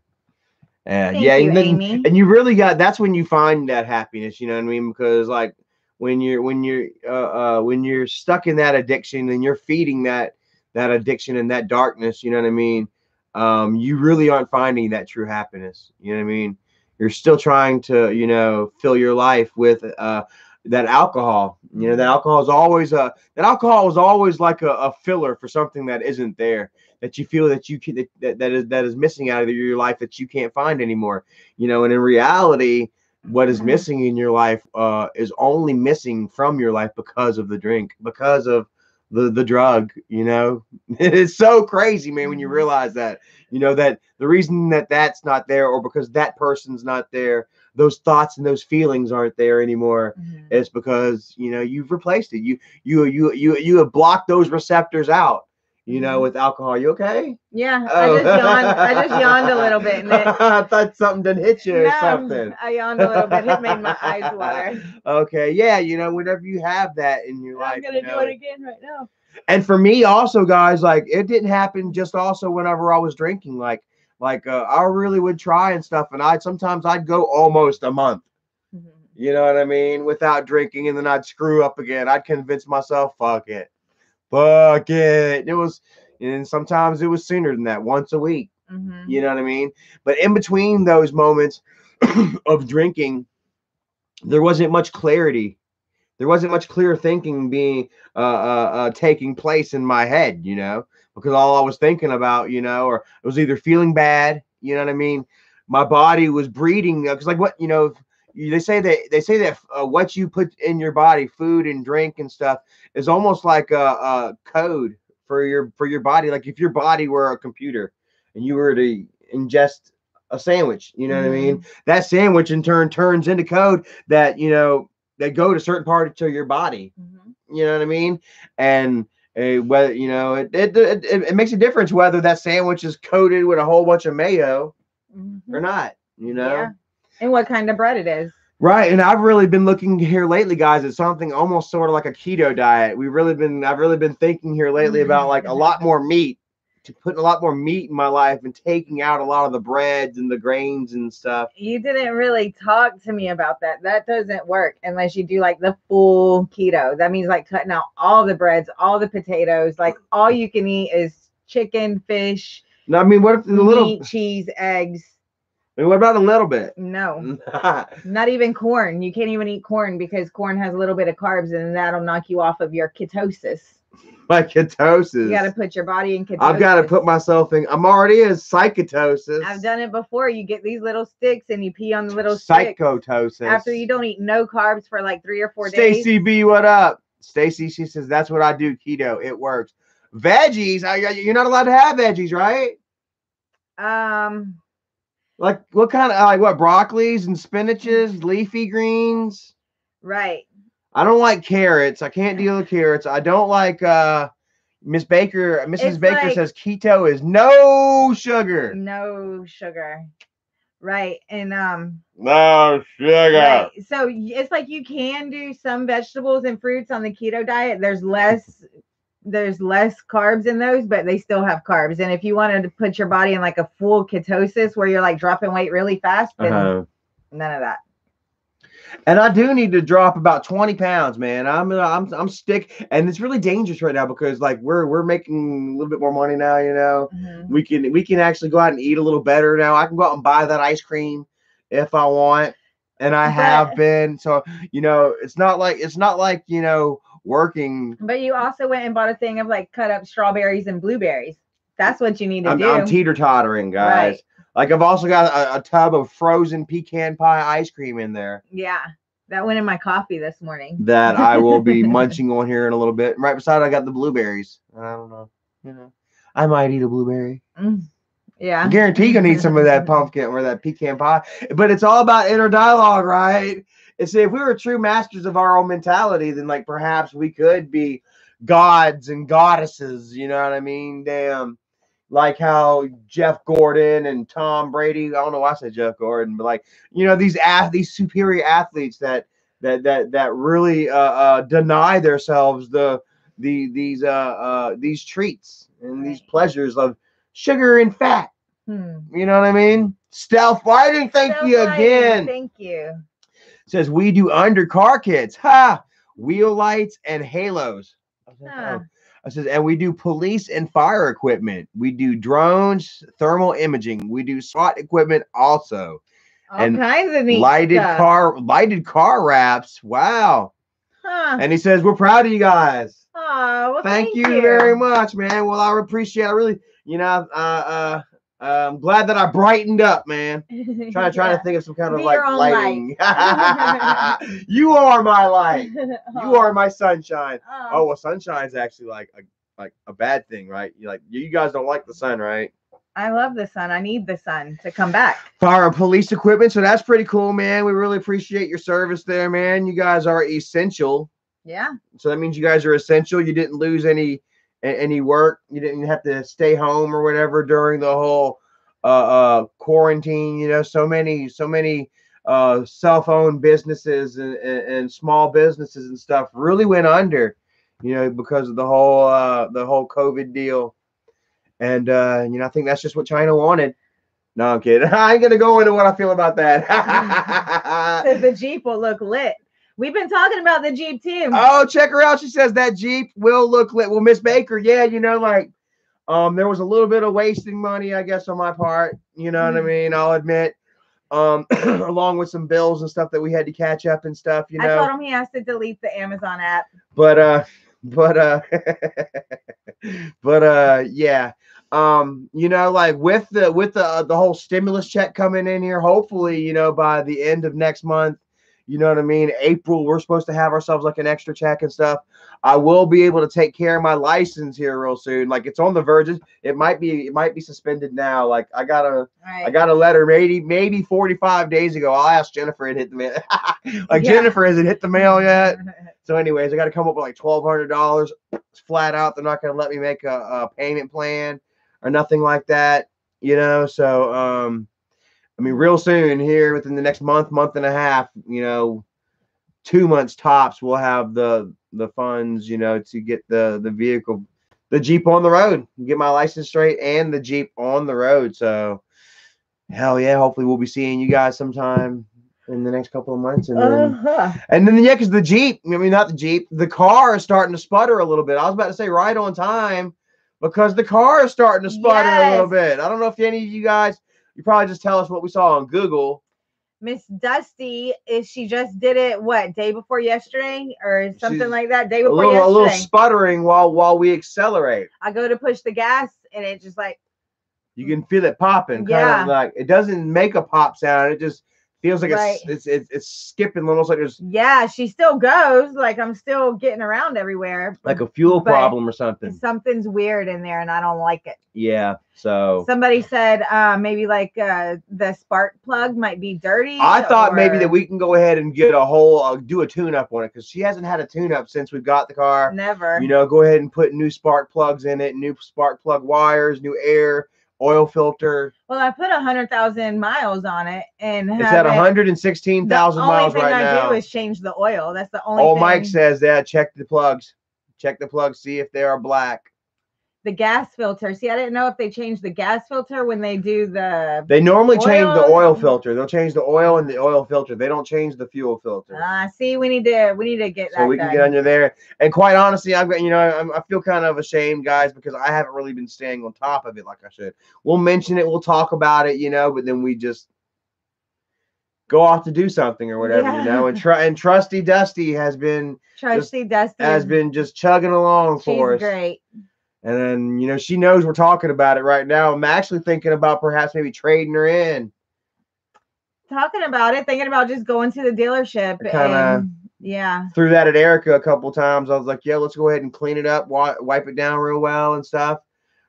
Thank you, Amy. And you really that's when you find that happiness, you know what I mean? Because like when you're stuck in that addiction and you're feeding that addiction and that darkness, you know what I mean? you really aren't finding that true happiness. You know what I mean? You're still trying to, you know, fill your life with that alcohol. You know, that alcohol is always like a filler for something that isn't there, that you feel that you can, that is missing out of your life, that you can't find anymore. You know, and in reality, what is missing in your life is only missing from your life because of the drink, because of the drug. You know, it's so crazy, man, when you realize that, you know, that the reason that that's not there, or because that person's not there, those thoughts and those feelings aren't there anymore, it's because, you know, you've replaced it. You have blocked those receptors out, you know, with alcohol. You okay? Yeah, I just yawned a little bit. And I thought something done hit you or something. I yawned a little bit. It made my eyes water. Okay, yeah, you know, whenever you have that in your life, I'm gonna do it again right now. And for me also, guys, like, it didn't happen just also whenever I was drinking. I really would try and stuff, and sometimes I'd go almost a month. You know what I mean? Without drinking, and then I'd screw up again. I'd convince myself, fuck it. And sometimes it was sooner than that, once a week. You know what I mean? But in between those moments of drinking, there wasn't much clarity. There wasn't much clear thinking being taking place in my head, you know, because all I was thinking about, you know, or it was either feeling bad, you know what I mean? My body was breeding, because like, what, you know, they say that what you put in your body, food and drink and stuff, is almost like a code for your body. Like if your body were a computer and you were to ingest a sandwich, you know what I mean? That sandwich in turn turns into code that, you know, that go to certain parts of your body. You know what I mean? And whether, you know, it makes a difference whether that sandwich is coated with a whole bunch of mayo or not, you know? Yeah. And what kind of bread it is. Right. And I've really been looking here lately, guys, at something almost sort of like a keto diet. I've really been thinking here lately about like a lot more meat, to putting a lot more meat in my life and taking out a lot of the breads and the grains and stuff. You didn't really talk to me about that. That doesn't work unless you do like the full keto. That means like cutting out all the breads, all the potatoes, like all you can eat is chicken, fish. No, I mean, what if the little cheese, eggs? I mean, what about a little bit? No, not even corn. You can't even eat corn because corn has a little bit of carbs, and that'll knock you off of your ketosis. My ketosis. You got to put your body in ketosis. I've got to put myself in. I'm already in psychotosis. I've done it before. You get these little sticks and you pee on the little psychotosis sticks. After you don't eat no carbs for like 3 or 4 days. Stacy B, what up? Stacy, she says, that's what I do, keto. It works. Veggies. You're not allowed to have veggies, right? Like what kind of, like what, broccolis and spinaches, leafy greens? Right. I don't like carrots. I can't deal with carrots. I don't like Mrs. Baker says keto is no sugar. No sugar. Right. And no sugar. Right. So it's like you can do some vegetables and fruits on the keto diet. There's less carbs in those, but they still have carbs. And if you wanted to put your body in like a full ketosis where you're like dropping weight really fast, then none of that. And I do need to drop about 20 pounds, man. I'm stick, and it's really dangerous right now because like we're making a little bit more money now, you know. We can actually go out and eat a little better now. I can go out and buy that ice cream if I want, and I have been. So, you know, it's not like, you know, working. But you also went and bought a thing of like cut up strawberries and blueberries. That's what you need to do. I'm teeter-tottering, guys. Right. Like I've also got a tub of frozen pecan pie ice cream in there. Yeah, that went in my coffee this morning. That I will be munching on here in a little bit. Right beside it, I got the blueberries. I don't know, you know, I might eat a blueberry. Yeah, I guarantee you're gonna eat some of that pumpkin or that pecan pie. But it's all about inner dialogue, right? It's if we were true masters of our own mentality, then like perhaps we could be gods and goddesses. You know what I mean? Damn. Like how Jeff Gordon and Tom Brady, I don't know why I said Jeff Gordon, but like, you know, these superior athletes that really deny themselves these treats and these pleasures of sugar and fat. You know what I mean? Stealth lighting, thank you again. Thank you. Says we do undercar kits, wheel lights and halos. It says, and we do police and fire equipment. We do drones, thermal imaging. We do SWAT equipment also. All kinds of neat stuff. Lighted car wraps. Wow. Huh. And he says, we're proud of you guys. Oh, well, thank you very much, man. Well, I appreciate it. I really, I'm glad that I brightened up, man. Trying to think of some kind of like lighting. You are my light. You are my sunshine. Oh, well, sunshine's actually like a bad thing, right? You guys don't like the sun, right? I love the sun. I need the sun to come back. Fire and police equipment. So that's pretty cool, man. We really appreciate your service there, man. You guys are essential. Yeah. So that means you guys are essential. You didn't lose any work. You didn't have to stay home or whatever during the whole quarantine. You know, so many cell phone businesses and small businesses and stuff really went under, you know, because of the whole COVID deal. And I think that's just what China wanted. No, I'm kidding. I ain't gonna go into what I feel about that. Says the Jeep will look lit. We've been talking about the Jeep too. Oh, check her out. She says that Jeep will look lit. Well, Miss Baker, yeah, there was a little bit of wasting money, I guess, on my part. You know what I mean? I'll admit. Along with some bills and stuff that we had to catch up and stuff. You know. I told him he has to delete the Amazon app. But yeah. Like with the whole stimulus check coming in here, hopefully, by the end of next month, you know what I mean? April, we're supposed to have ourselves like an extra check and stuff. I will be able to take care of my license here real soon. Like it's on the verge. It might be suspended now. Like I got a letter maybe 45 days ago. I'll ask Jennifer. It hit the mail. Jennifer, has it hit the mail yet? So anyways, I got to come up with like $1,200 flat out. They're not going to let me make a payment plan or nothing like that, So, I mean, real soon here within the next month and a half, 2 months tops, we'll have the funds, to get the vehicle, the Jeep on the road, get my license straight and the Jeep on the road. So hell yeah, hopefully we'll be seeing you guys sometime in the next couple of months. And then, because the Jeep, not the Jeep, the car is starting to sputter a little bit. I was about to say right on time because the car is starting to sputter a little bit. I don't know if any of you guys, you probably just tell us what we saw on Google. Miss Dusty, she just did it, day before yesterday or something like that? Day before yesterday. A little sputtering while we accelerate. I go to push the gas and it just you can feel it popping. Kind of like it doesn't make a pop sound. It just feels like it's skipping almost like there's. Yeah, she still goes. Like I'm still getting around everywhere. Like a fuel problem or something. Something's weird in there and I don't like it. Yeah. So somebody said maybe the spark plug might be dirty. I thought maybe that we can go ahead and get do a tune-up on it because she hasn't had a tune-up since we've got the car. Never. Go ahead and put new spark plugs in it, new spark plug wires, new air, oil filter. Well, I put 100,000 miles on it, and it's at 116,000 miles right now. The only thing I do is change the oil. That's the only thing. Mike says that. Check the plugs. See if they are black. The gas filter. See, I didn't know if they changed the gas filter when they do the. They normally change the oil filter. They'll change the oil and the oil filter. They don't change the fuel filter. See, we need to get that. So we can get under there. And quite honestly, I've got I feel kind of ashamed, guys, because I haven't really been staying on top of it like I should. We'll mention it, we'll talk about it, but then we just go off to do something or whatever, And Trusty Dusty has been just chugging along for us. She's great. And then, she knows we're talking about it right now. I'm actually thinking about perhaps maybe trading her in. Talking about it, thinking about just going to the dealership. Threw that at Erica a couple times. I was like, yeah, let's go ahead and clean it up, wipe it down real well and stuff.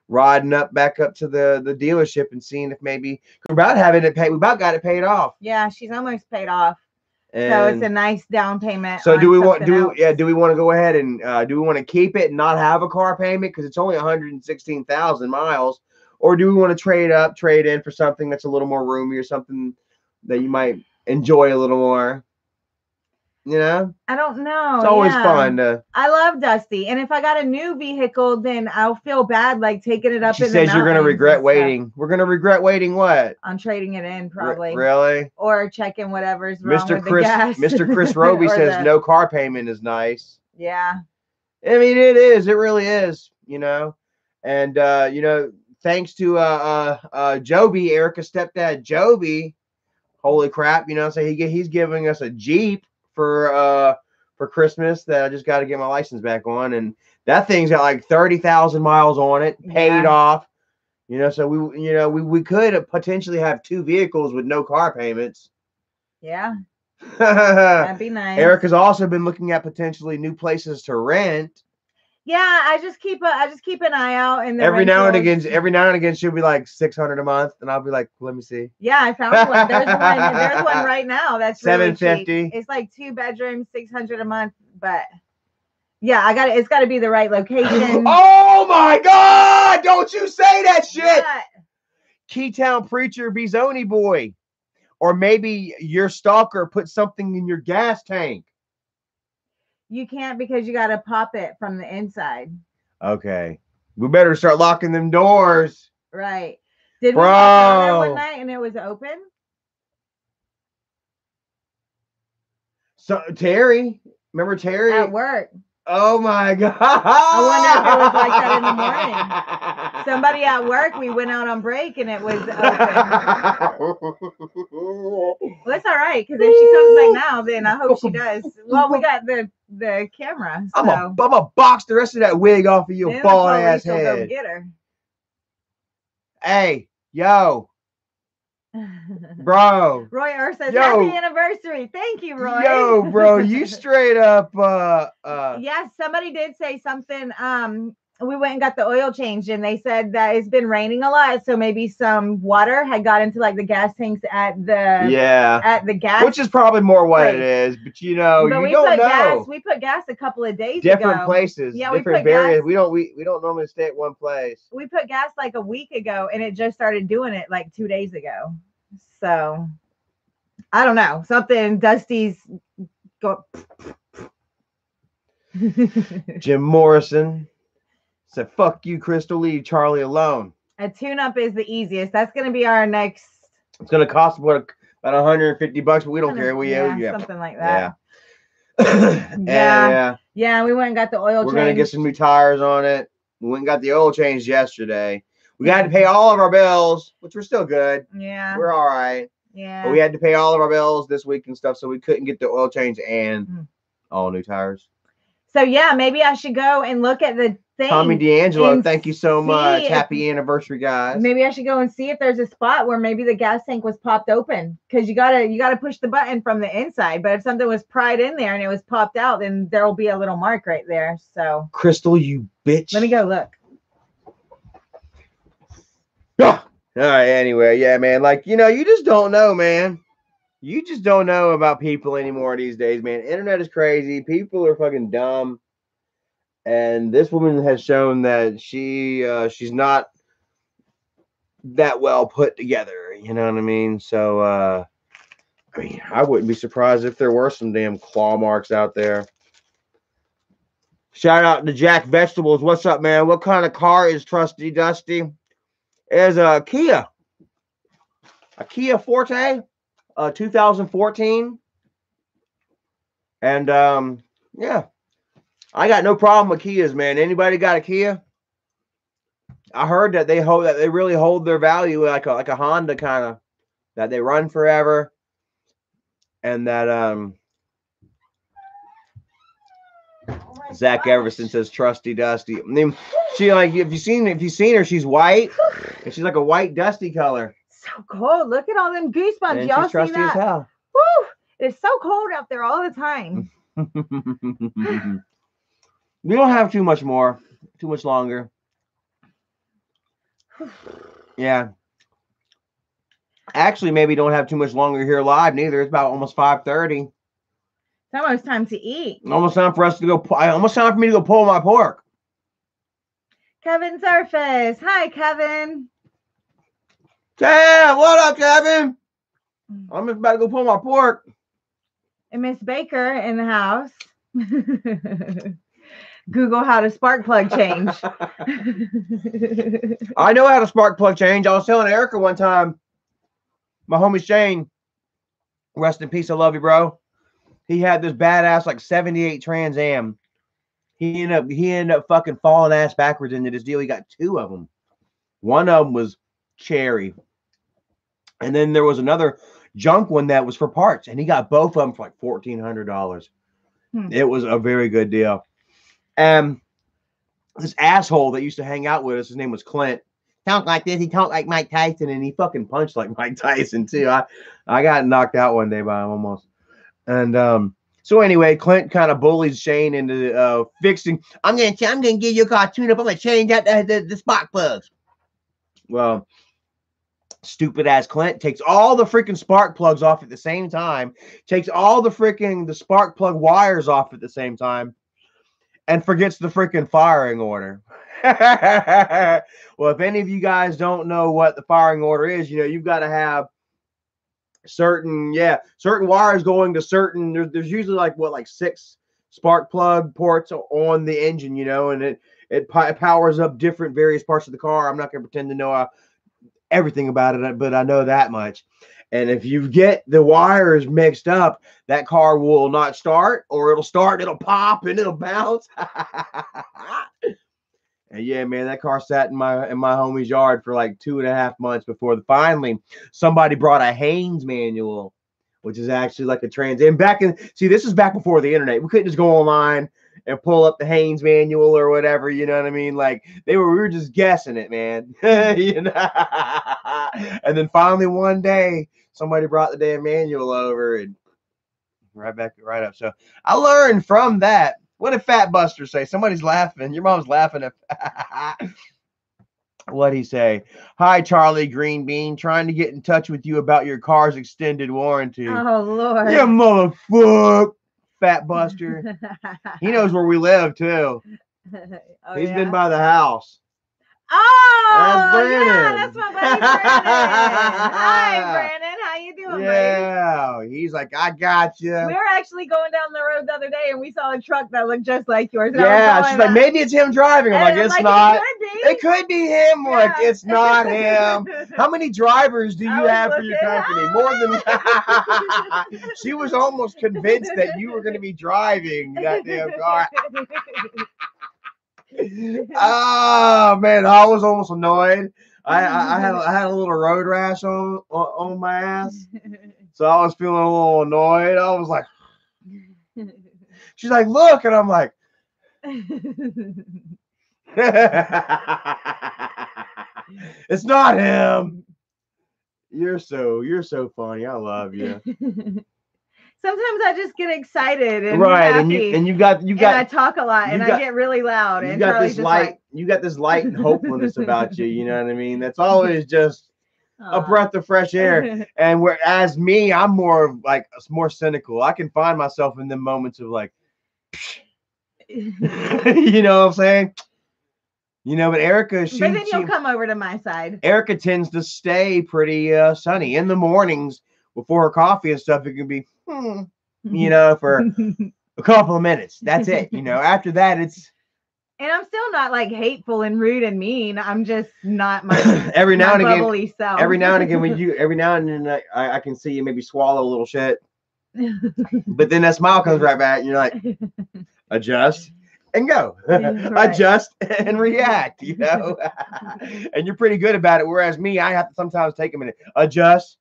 Riding back up to the dealership and seeing if maybe we're about having it paid. We about got it paid off. Yeah, she's almost paid off. And so it's a nice down payment. So do we want to go ahead and do we want to keep it and not have a car payment because it's only 116,000 miles, or do we want to trade in for something that's a little more roomy or something that you might enjoy a little more? I don't know. It's always fun to. I love Dusty, and if I got a new vehicle, then I'll feel bad taking it up. She says you're gonna regret waiting. We're gonna regret waiting. What? I'm trading it in probably. Really? Or checking whatever's wrong with the gas. Mr. Chris Roby says no car payment is nice. Yeah. I mean, it is. It really is. You know, and you know, thanks to Joby, Erica's stepdad, Joby. Holy crap! You know, so he's giving us a Jeep for Christmas that I just got to get my license back on, and that thing's got like 30,000 miles on it, paid off. You know, so we could potentially have 2 vehicles with no car payments. Yeah. That'd be nice. Erica's also been looking at potentially new places to rent. Yeah, I just keep an eye out, and every now and again she'll be like $600 a month, and I'll be like, let me see. Yeah, I found one. There's one right now that's $750. Really it's like 2 bedrooms, $600 a month, but yeah, it's got to be the right location. Oh my God! Don't you say that shit! What? Keytown preacher, Bizoni boy. Or maybe your stalker put something in your gas tank. You can't, because you got to pop it from the inside. Okay. We better start locking them doors. Right. Did we walk out there one night and it was open? So Terry, remember Terry? At work. Oh my God. I wonder if it was like that in the morning. Somebody at work, we went out on break and it was open. Well, it's all right, because if she comes back now, then I hope she does. Well, we got the camera. So. I'm gonna box the rest of that wig off of your bald ass head. Go get her. Hey, yo. Bro. Roy Earth says, happy anniversary. Thank you, Roy. Yo, bro, you straight up yes, somebody did say something. We went and got the oil changed, and they said that it's been raining a lot, so maybe some water had got into like the gas tanks at the gas, which is probably more what it is. But you know, you don't know. We put gas a couple of days ago. Different places, different areas. We don't normally stay at one place. We put gas like a week ago, and it just started doing it like 2 days ago. So I don't know. Something Dusty's go. Jim Morrison said, fuck you, Crystal, leave Charlie alone. A tune-up is the easiest. That's going to be our next. It's going to cost about $150, but we don't care. Something like that. Yeah. Yeah, we went and got the oil change. We're going to get some new tires on it. We went and got the oil changed yesterday. We had to pay all of our bills, which were still good. Yeah. We're all right. Yeah. But we had to pay all of our bills this week and stuff, so we couldn't get the oil change and all new tires. So, yeah, maybe I should go and look at the thing. Tommy D'Angelo, thank you so much. Happy anniversary, guys. Maybe I should go and see if there's a spot where maybe the gas tank was popped open, because you gotta push the button from the inside. But if something was pried in there and it was popped out, then there will be a little mark right there. So, Crystal, you bitch. Let me go look. All right, anyway, yeah, man. Like, you know, you just don't know, man. You just don't know about people anymore these days, man. Internet is crazy. People are fucking dumb. And this woman has shown that she's not that well put together. You know what I mean? So, I mean, I wouldn't be surprised if there were some damn claw marks out there. Shout out to Jack Vegetables. What's up, man? What kind of car is Trusty Dusty? It's a Kia Forte, 2014. And yeah, I got no problem with Kias, man. Anybody got a Kia? I heard that they really hold their value like a Honda kind of, that they run forever, and that Zach Everson says Trusty Dusty. I mean, she, like, if you've seen her, she's white, and she's like a white dusty color. So cold. Look at all them goosebumps. Y'all see that? As hell. Woo! It's so cold out there all the time. We don't have too much longer. Yeah. Actually, maybe don't have too much longer here live neither. It's about almost 5:30. It's almost time to eat. Almost time for us to go. Almost time for me to go pull my pork. Kevin Surface. Hi, Kevin. Damn, what up, Kevin? I'm just about to go pull my pork. And Miss Baker in the house. Google how to spark plug change. I know how to spark plug change. I was telling Erica one time, my homie Shane, rest in peace, I love you, bro. He had this badass like 78 Trans Am. He ended up fucking falling ass backwards into this deal. He got 2 of them. One of them was cherry, and then there was another junk one that was for parts, and he got both of them for like $1,400. It was a very good deal. And this asshole that used to hang out with us, his name was Clint. Talk like this, he talked like Mike Tyson, and he fucking punched like Mike Tyson too. I got knocked out one day by him almost. And so anyway, Clint kind of bullies Shane into fixing. I'm gonna give you a car tune up. I'm gonna change out the spark plugs. Well, stupid ass Clint takes all the freaking spark plugs off at the same time, takes all the spark plug wires off at the same time, and forgets the freaking firing order. Well, if any of you guys don't know what the firing order is, you know, you've got to have certain wires going to certain, there's usually like 6 spark plug ports on the engine, you know, and it powers up different various parts of the car. I'm not going to pretend to know everything about it, but I know that much. And if you get the wires mixed up, that car will not start, or it'll start, it'll pop, and it'll bounce. And yeah, man, that car sat in my homie's yard for like 2.5 months before finally somebody brought a Haynes manual, which is actually like a and this is back before the internet. We couldn't just go online and pull up the Haynes manual or whatever, you know what I mean? Like we were just guessing it, man. You know? And then finally one day somebody brought the damn manual over and right up. So I learned from that. What did Fat Buster say? Somebody's laughing. Your mom's laughing at what'd he say? Hi, Charlie Green Bean. Trying to get in touch with you about your car's extended warranty. Oh, Lord. You motherfucker. Fat Buster. He knows where we live, too. Oh, He's been by the house. Oh, yeah, that's my buddy Brandon. Hi, Brandon. How you doing, buddy? He's like, I got you. We were actually going down the road the other day, and we saw a truck that looked just like yours. Yeah, she's like, maybe it's him driving. I'm like, it's not. It could be him. Yeah. Like, it's not him. How many drivers do you have for your company? More than She was almost convinced that you were going to be driving that damn car. Oh man, I was almost annoyed. I had a little road rash on my ass, so I was feeling a little annoyed. I was like, she's like, look, and I'm like, it's not him. You're so funny. I love you. Sometimes I just get excited and right, happy, and you got. And I talk a lot, and I get really loud. You got this light. You got this light and hopefulness about you. You know what I mean? That's always just a breath of fresh air. And whereas me, I'm more cynical. I can find myself in the moments of like, you know what I'm saying? You know, but Erica, but then you'll come over to my side. Erica tends to stay pretty sunny in the mornings before her coffee and stuff. It can be. You know, for a couple of minutes. That's it. You know, after that, it's. And I'm still not like hateful and rude and mean. I'm just not my every now and bubbly again. Self. Every now and then, I can see you maybe swallow a little shit, but then that smile comes right back, and you're like, adjust and go, right. Adjust and react. You know, and you're pretty good about it. Whereas me, I have to sometimes take a minute, adjust.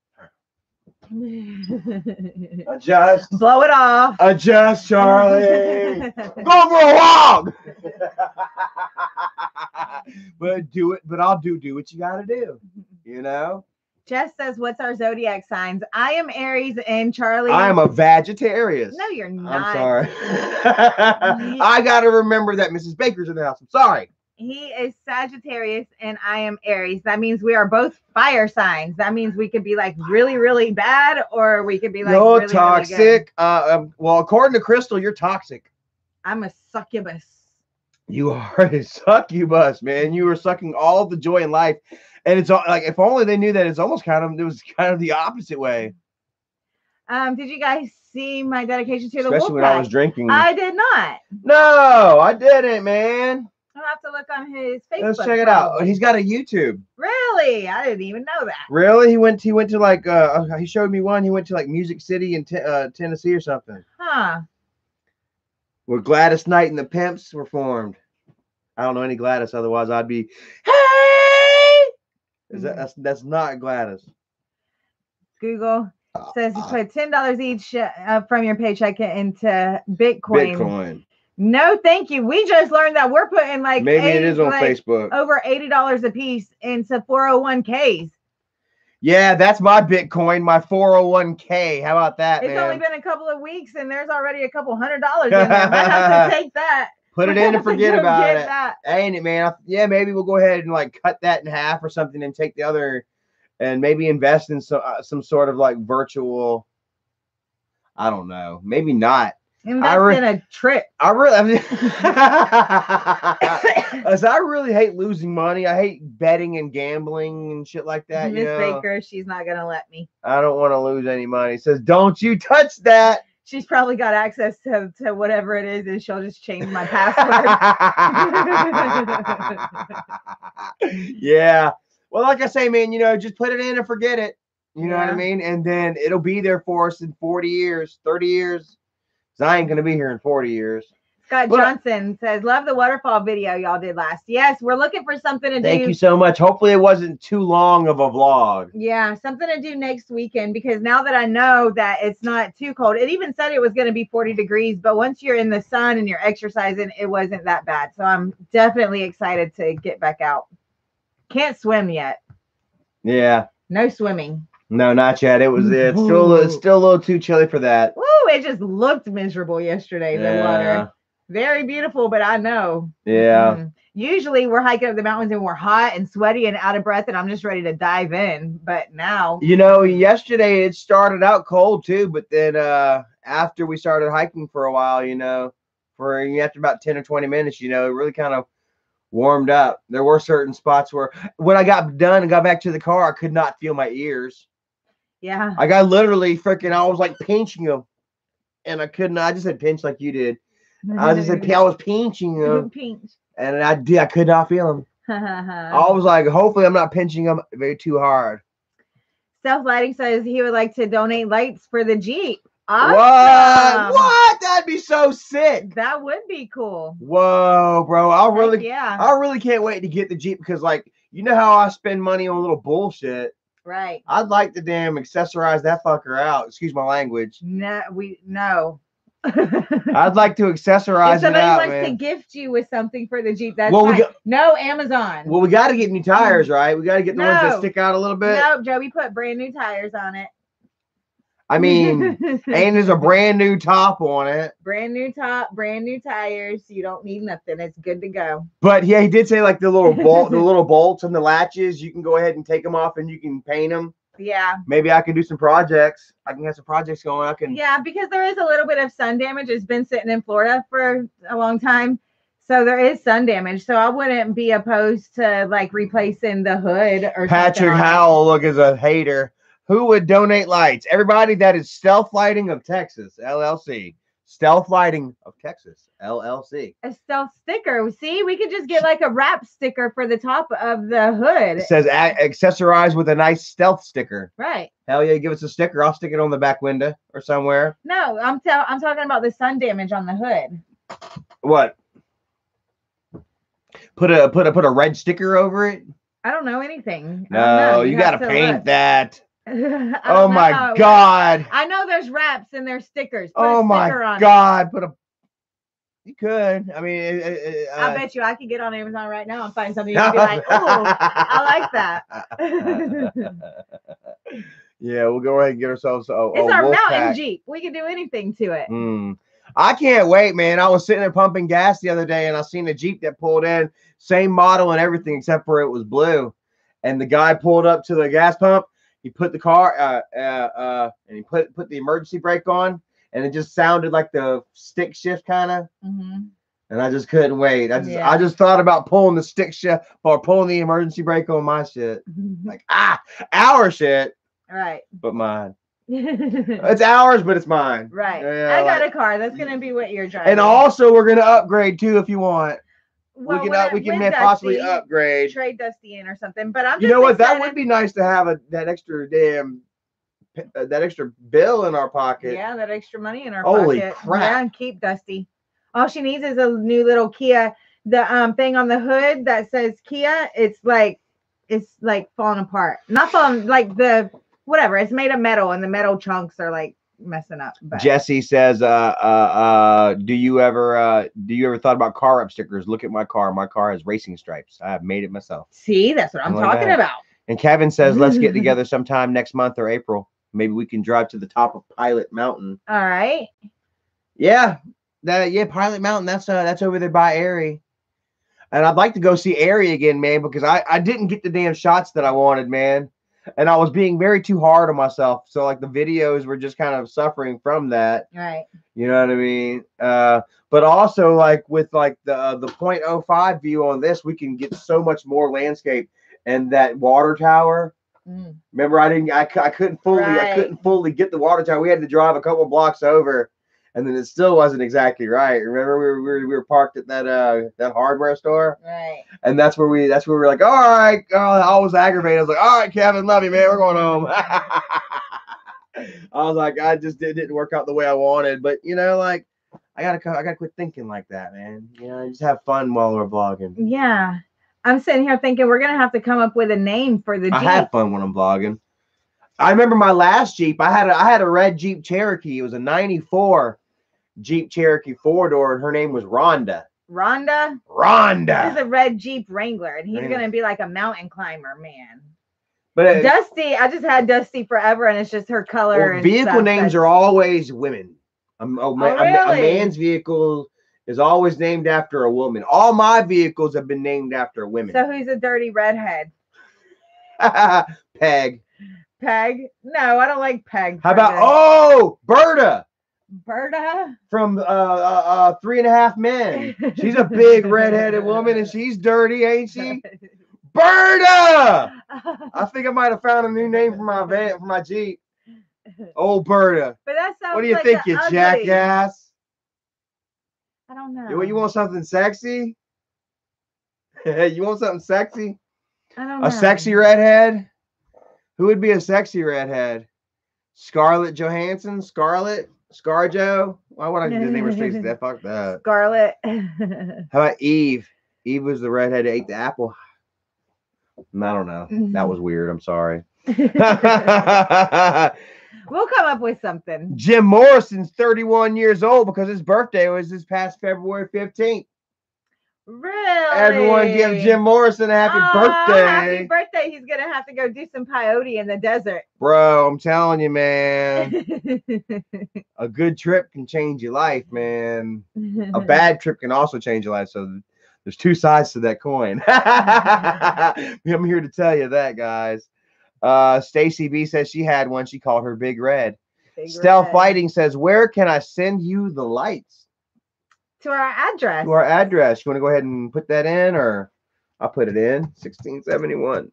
Adjust. Blow it off. Adjust, Charlie. Go for a walk. But I'll do what you gotta do. You know? Jess says, what's our zodiac signs? I am Aries and Charlie. I am a Vegetarius. No, you're not. I'm sorry. I gotta remember that Mrs. Baker's in the house. I'm sorry. He is Sagittarius and I am Aries. That means we are both fire signs. That means we could be like really, really bad, or we could be like really, toxic. Really good. Well, according to Crystal, you're toxic. I'm a succubus. You are a succubus, man. You are sucking all the joy in life, and it's like if only they knew that. It was kind of the opposite way. Did you guys see my dedication to the Especially Wolfpack? when I was drinking. I did not. No, I didn't, man. I'll have to look on his Facebook. Let's check it out. He's got a YouTube. Really? I didn't even know that. Really? He went to like he showed me one. He went to like Music City in Tennessee or something. Huh. where Gladys Knight and the Pimps were formed. I don't know any Gladys, otherwise I'd be, hey! That's not Gladys. Google says you put $10 each from your paycheck into Bitcoin. No, thank you. We just learned that we're putting like maybe it is on Facebook over $80 a piece into 401ks. Yeah, that's my Bitcoin, my 401k. How about that, It's man? only been a couple of weeks and there's already a couple $100 in there. Might have to take that. Put it in and forget about it. Ain't it, man? Yeah, maybe we'll go ahead and like cut that in half or something and take the other and maybe invest in some sort of like virtual. I don't know. Maybe not. Invest in a trip. I really hate losing money. I hate betting and gambling and shit like that. Miss Baker, she's not gonna let me. I don't want to lose any money. Says, don't you touch that. She's probably got access to whatever it is, and she'll just change my password. Yeah. Well, like I say, man, just put it in and forget it. You know what I mean? And then it'll be there for us in 40 years, 30 years. I ain't gonna be here in 40 years. Scott Johnson says, love the waterfall video y'all did last. Yes, we're looking for something to do. Thank you so much. Hopefully it wasn't too long of a vlog. Yeah, something to do next weekend, because now that I know that it's not too cold, it even said it was going to be 40 degrees, but once you're in the sun and you're exercising, it wasn't that bad. So I'm definitely excited to get back out. Can't swim yet. Yeah. No swimming. No, not yet. It's still a little too chilly for that. Woo, it just looked miserable yesterday, the water. Very beautiful, but I know. Yeah. Usually we're hiking up the mountains and we're hot and sweaty and out of breath and I'm just ready to dive in. But now. Yesterday it started out cold too, but then after we started hiking for a while, after about 10 or 20 minutes, it really kind of warmed up. There were certain spots where when I got done and got back to the car, I could not feel my ears. Yeah. I got literally I was like pinching them and I couldn't. I just said pinch like you did. I was pinching them. And I could not feel them. I was like, hopefully I'm not pinching them too hard. Self-lighting says he would like to donate lights for the Jeep. Awesome. What? That'd be so sick. That would be cool. Whoa, bro. I really can't wait to get the Jeep because, you know how I spend money on little bullshit. Right. I'd like to damn accessorize that fucker out. Excuse my language. No. I'd like to accessorize it out, man. If somebody wants to gift you with something for the Jeep, that's fine. No, Amazon. Well, we got to get new tires, right? We got to get the ones that stick out a little bit. No, Joey put brand new tires on it. I mean, and there's a brand new top on it. Brand new top, brand new tires. You don't need nothing. It's good to go. But yeah, he did say the little the little bolts and the latches. You can go ahead and take them off and you can paint them. Yeah. Maybe I can do some projects. I can have some projects going. Yeah, because there is a little bit of sun damage. It's been sitting in Florida for a long time. So there is sun damage. So I wouldn't be opposed to replacing the hood or Patrick Howell, look, is a hater. Who would donate lights? Everybody that is Stealth Lighting of Texas, LLC. Stealth Lighting of Texas, LLC. A stealth sticker. See, we could just get a wrap sticker for the top of the hood. It says accessorize with a nice stealth sticker. Right. Hell yeah, give us a sticker. I'll stick it on the back window or somewhere. No, I'm talking about the sun damage on the hood. What? Put a red sticker over it? I don't know anything. No, you gotta paint that. Oh my God! I know there's wraps and there's stickers. Oh my God! You could. I mean, I bet you I could get on Amazon right now and find something you'd be like, "Oh, I like that." Yeah, we'll go ahead and get ourselves a It's our mountain pack. Jeep. We can do anything to it. I can't wait, man. I was sitting there pumping gas the other day and I seen a Jeep that pulled in, same model and everything except for it was blue. And the guy pulled up to the gas pump. He put the car and he put the emergency brake on, and it just sounded like the stick shift kind of. And I just couldn't wait. I just thought about pulling the stick shift or pulling the emergency brake on my shit. Our shit. Right. But mine. It's ours, but it's mine. Right. Yeah, I got a car. That's gonna be what you're driving. And also, we're gonna upgrade too if you want. Well, we can possibly upgrade. Trade Dusty in or something. But I'm just you know what? excited. That would be nice to have that extra bill in our pocket. Yeah, that extra money in our pocket. Holy crap! Yeah, and keep Dusty. All she needs is a new little Kia. The thing on the hood that says Kia, it's like falling apart. Not falling, like the whatever. It's made of metal, and the metal chunks are like messing up. But. Jesse says, do you ever thought about car up stickers? Look at my car. My car has racing stripes. I have made it myself. See, that's what I'm talking about. And Kevin says, let's get together sometime next month or April. Maybe we can drive to the top of Pilot Mountain. All right. Yeah, Pilot Mountain. That's over there by Erie. And I'd like to go see Erie again, man, because I didn't get the damn shots that I wanted, man. And I was being very too hard on myself. So like the videos were just kind of suffering from that. Right. You know what I mean? But also like with like the 0.05 view on this, we can get so much more landscape. And that water tower. Remember, I couldn't fully get the water tower. We had to drive a couple blocks over, and then it still wasn't exactly right. Remember, we were parked at that hardware store, right? And that's where we were like, all right. I was aggravated. I was like, all right, Kevin, love you, man. We're going home. I was like, I just didn't work out the way I wanted, but you know, like I gotta quit thinking like that, man. You know, just have fun while we're vlogging. Yeah. I'm sitting here thinking we're going to have to come up with a name for the Jeep. I have fun when I'm vlogging. I remember my last Jeep. I had a red Jeep Cherokee. It was a 94 Jeep Cherokee 4-door, and her name was Rhonda. Rhonda? Rhonda. He's a red Jeep Wrangler, and he's going to be like a mountain climber, man. But Dusty, I just had Dusty forever, and it's just her color. Well, vehicle names are always women. A man's vehicle is always named after a woman. All my vehicles have been named after women. So who's a dirty redhead? Peg. Peg? No, I don't like Peg. How about Berta? Berta? From 3.5 Men. She's a big redheaded woman and she's dirty, ain't she? Berta! I think I might have found a new name for my Jeep. Old Berta. But that sounds what do you like think, you ugly. Jackass? I don't know. You want something sexy? You want something sexy? I don't know. A sexy redhead? Who would be a sexy redhead? Scarlett Johansson? Scarlett? Scarjo? Why would I just name her straight to that? Fuck that. Scarlett. How about Eve? Eve was the redhead that ate the apple. I don't know. That was weird. I'm sorry. We'll come up with something. Jim Morrison's 31 years old because his birthday was this past February 15th. Really? Everyone give Jim Morrison a happy birthday. Happy birthday. He's going to have to go do some peyote in the desert. Bro, I'm telling you, man. A good trip can change your life, man. A bad trip can also change your life. So there's two sides to that coin. I'm here to tell you that, guys. Stacy B says she had one. She called her Big Red. Stealth Lighting says, where can I send you the lights? To our address. To our address. You want to go ahead and put that in, or I'll put it in. 1671.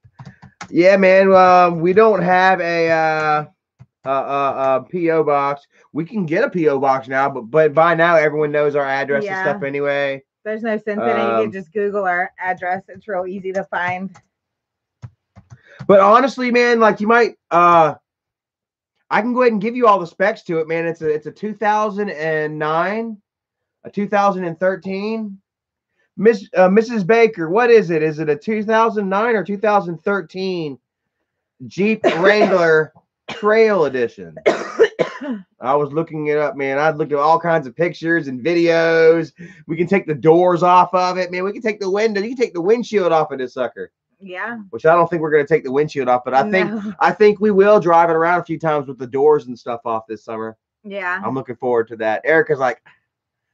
Yeah, man. We don't have a PO box. We can get a PO box now, but by now everyone knows our address and stuff anyway. There's no sense in it. You can just Google our address. It's real easy to find. But honestly, man, like you might, I can go ahead and give you all the specs to it, man. It's a 2009, a 2013. Mrs. Baker, what is it? Is it a 2009 or 2013 Jeep Wrangler Trail Edition? I was looking it up, man. I'd look at all kinds of pictures and videos. We can take the doors off of it, man. We can take the window. You can take the windshield off of this sucker. Yeah. Which I don't think we're going to take the windshield off, but I think we will drive it around a few times with the doors and stuff off this summer. Yeah. I'm looking forward to that. Erica's like,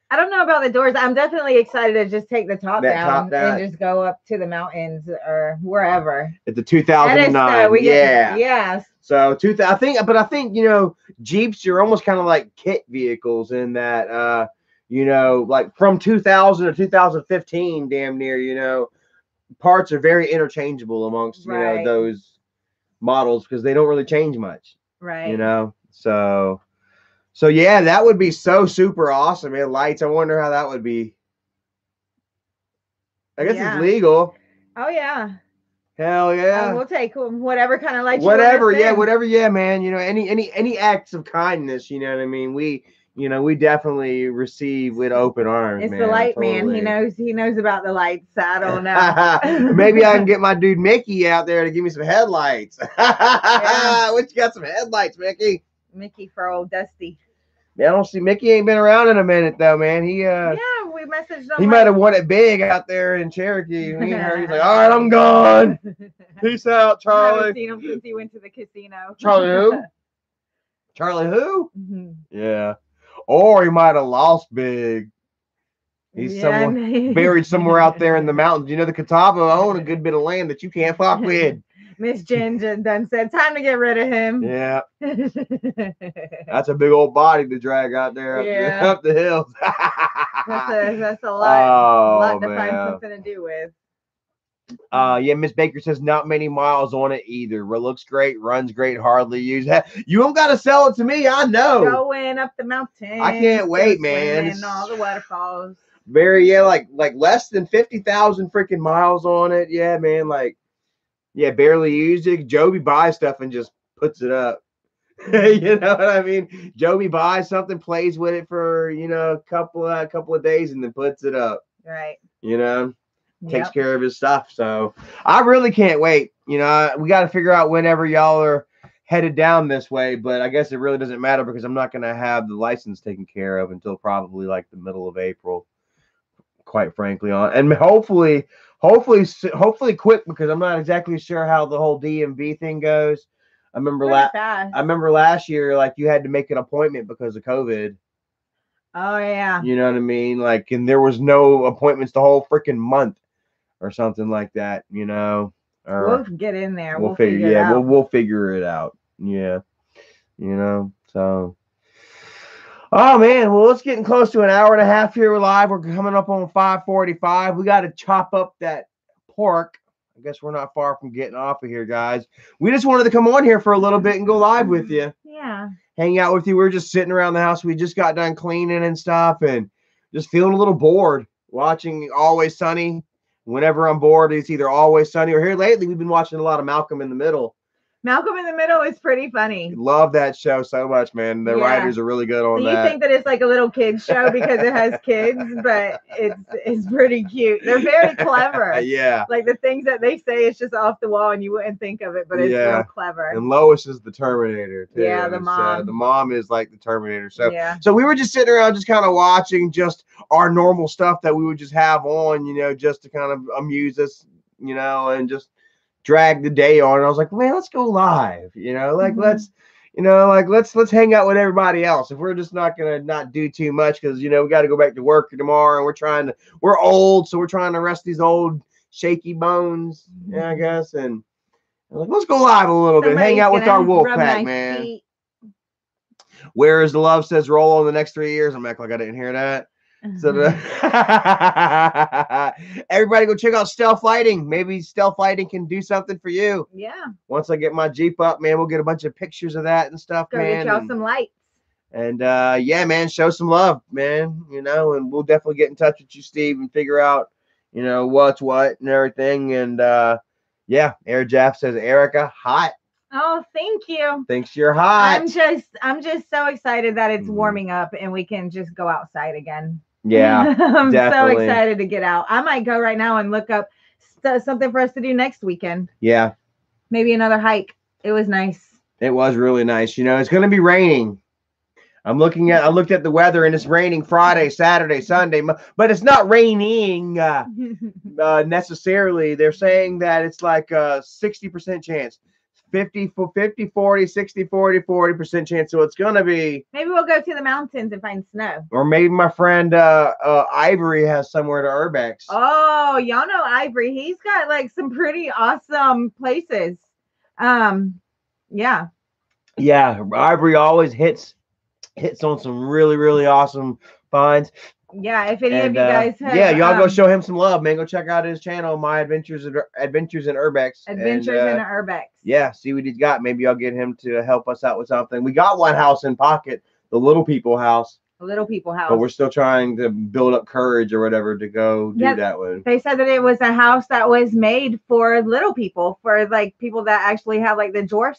I don't know about the doors. I'm definitely excited to just take the top down and just go up to the mountains or wherever. It's the 2009. Yes. So I think, you know, Jeeps are almost kind of like kit vehicles in that, you know, like from 2000 to 2015, damn near, you know, parts are very interchangeable amongst, you know, those models because they don't really change much. Right. You know, so yeah, that would be so super awesome, man. Lights. I wonder how that would be. I guess it's legal. Oh yeah. Hell yeah. We'll take whatever kind of lights. Whatever, yeah, man. You know, any acts of kindness. You know what I mean. We you know, we definitely receive with open arms. It's man, the light totally. man. He knows about the lights. I don't know. Maybe I can get my dude Mickey out there to give me some headlights. Yeah. What you got some headlights, Mickey? Mickey for old Dusty. Yeah, I don't see Mickey ain't been around in a minute though, man. Yeah, we messaged him. He might have won it big out there in Cherokee. Me and her, he's like, all right, I'm gone. Peace out, I haven't Charlie. seen him since he went to the casino. Charlie who? Charlie who? Mm-hmm. Yeah. Or he might have lost big. He's somewhere buried somewhere out there in the mountains. You know, the Catawba own a good bit of land that you can't fuck with. Miss Jen done said, time to get rid of him. Yeah. That's a big old body to drag out there up the hills. That's a lot to find something to do with. Yeah, Miss Baker says not many miles on it either. Looks great, runs great, hardly used. You don't got to sell it to me. I know. Going up the mountain. I can't wait, man. And all the waterfalls. Like less than 50,000 freaking miles on it. Yeah, man. Like, yeah, barely used it. Joby buys stuff and just puts it up. You know what I mean? Joby buys something, plays with it for, you know, a couple of days and then puts it up. Right. You know, takes care of his stuff. So I really can't wait. You know, we got to figure out whenever y'all are headed down this way, but I guess it really doesn't matter because I'm not going to have the license taken care of until probably like the middle of April, quite frankly. And hopefully quick, because I'm not exactly sure how the whole DMV thing goes. I remember last year, like you had to make an appointment because of COVID. Oh yeah. You know what I mean? Like, and there was no appointments the whole freaking month or something like that, you know. Or we'll get in there. We'll figure it out. We'll figure it out. Yeah. You know, so oh man, well, it's getting close to an hour and a half here. We're live. We're coming up on 5:45. We got to chop up that pork. I guess we're not far from getting off of here, guys. We just wanted to come on here for a little bit and go live with you. Yeah. Hang out with you. We're just sitting around the house. We just got done cleaning and stuff and just feeling a little bored watching Always Sunny. Whenever I'm bored, it's either Always Sunny or here lately, we've been watching a lot of Malcolm in the Middle. Malcolm in the Middle is pretty funny. Love that show so much, man. The writers are really good on that. You think that it's like a little kids show because it has kids, but it's pretty cute. They're very clever. Yeah. Like the things that they say is just off the wall and you wouldn't think of it, but it's real clever. And Lois is the Terminator too. Yeah, the mom. The mom is like the Terminator. So we were just sitting around just kind of watching just our normal stuff that we would just have on, you know, just to kind of amuse us, you know, and just drag the day on. And I was like, man, let's go live, you know, like let's hang out with everybody else. If we're just not gonna not do too much, because you know we got to go back to work tomorrow, and we're old, so we're trying to rest these old shaky bones, I guess. And I'm like, let's go live a little bit, hang out with our wolf pack, man. Feet. Where is the love says roll on the next 3 years. I'm acting like I didn't hear that. So everybody go check out Stealth Lighting. Maybe Stealth Lighting can do something for you. Yeah. Once I get my Jeep up, man, we'll get a bunch of pictures of that and stuff, go man. Get y'all some lights. And yeah, man, show some love, man. You know, and we'll definitely get in touch with you, Steve, and figure out, you know, what's what and everything. And yeah, Air Jaff says, Erica, hot. Oh, thank you. Thinks you're hot. I'm just so excited that it's warming up and we can just go outside again. Yeah, I'm definitely. so excited to get out. I might go right now and look up something for us to do next weekend. Yeah. Maybe another hike. It was nice. It was really nice. You know, it's going to be raining. I looked at the weather and it's raining Friday, Saturday, Sunday, but it's not raining necessarily. They're saying that it's like a 60% chance. 50, 40, 60, 40, 40% chance. So it's going to be. Maybe we'll go to the mountains and find snow. Or maybe my friend Ivory has somewhere to urbex. Oh, y'all know Ivory. He's got like some pretty awesome places. Yeah. Yeah. Ivory always hits on some really, really awesome finds. Yeah, if any of you guys have, y'all go show him some love, man. Go check out his channel, My Adventures in Urbex. Adventures in Urbex. Yeah, see what he's got. Maybe I'll get him to help us out with something. We got one house in pocket, the Little People house. Little People house. But we're still trying to build up courage or whatever to go do that one. They said that it was a house that was made for little people, for like people that actually have like the dwarf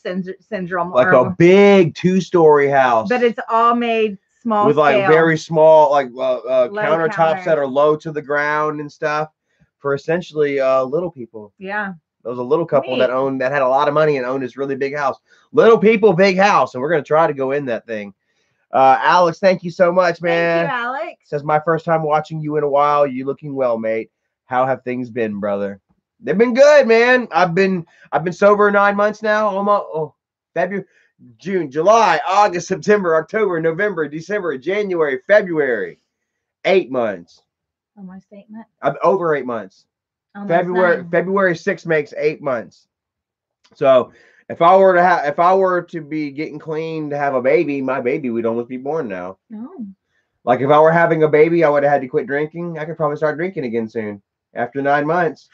syndrome. Like a big 2-story house. But it's all made small with like scale. very small, like countertops countertops that are low to the ground and stuff for essentially little people. Yeah. There was a little couple that had a lot of money and owned this really big house. Little people, big house, and we're gonna try to go in that thing. Alex, thank you so much, man. Thank you, Alex. Says my first time watching you in a while. You looking well, mate. How have things been, brother? They've been good, man. I've been sober 9 months now. Almost February, June, July, August, September, October, November, December, January, February. 8 months. Almost 8 months. I'm over 8 months. Almost February 9. February 6th makes 8 months. So if I were to be getting clean to have a baby, my baby would almost be born now. No. Like if I were having a baby, I would have had to quit drinking. I could probably start drinking again soon after 9 months.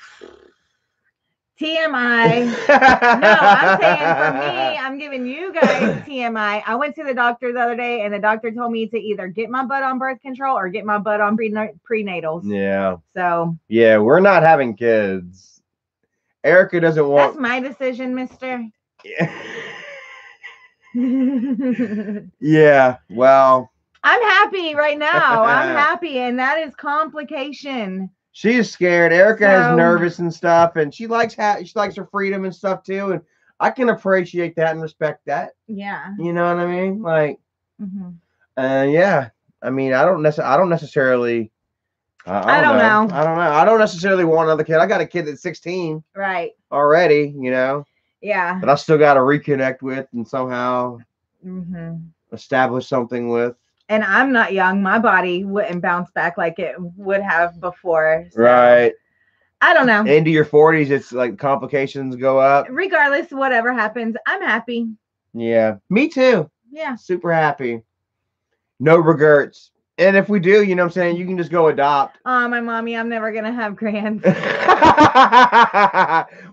TMI. No, I'm saying for me, I'm giving you guys TMI. I went to the doctor the other day, and the doctor told me to either get my butt on birth control or get my butt on prenatals. Yeah. So. Yeah, we're not having kids. Erica doesn't want. That's my decision, mister. Yeah. Well. I'm happy right now. I'm happy, and that is complication. She is scared. Erica is nervous and stuff, and she likes her freedom and stuff too. And I can appreciate that and respect that. Yeah. You know what I mean? Like, yeah. I mean, I don't necessarily. I don't know. I don't necessarily want another kid. I got a kid that's 16. Right. Already, you know. Yeah. But I still got to reconnect with and somehow establish something with. And I'm not young. My body wouldn't bounce back like it would have before. So right. I don't know. Into your 40s, it's like complications go up. Regardless, whatever happens, I'm happy. Yeah. Me too. Yeah. Super happy. No regrets. And if we do, you know what I'm saying, you can just go adopt. Oh, my mommy, I'm never going to have grands.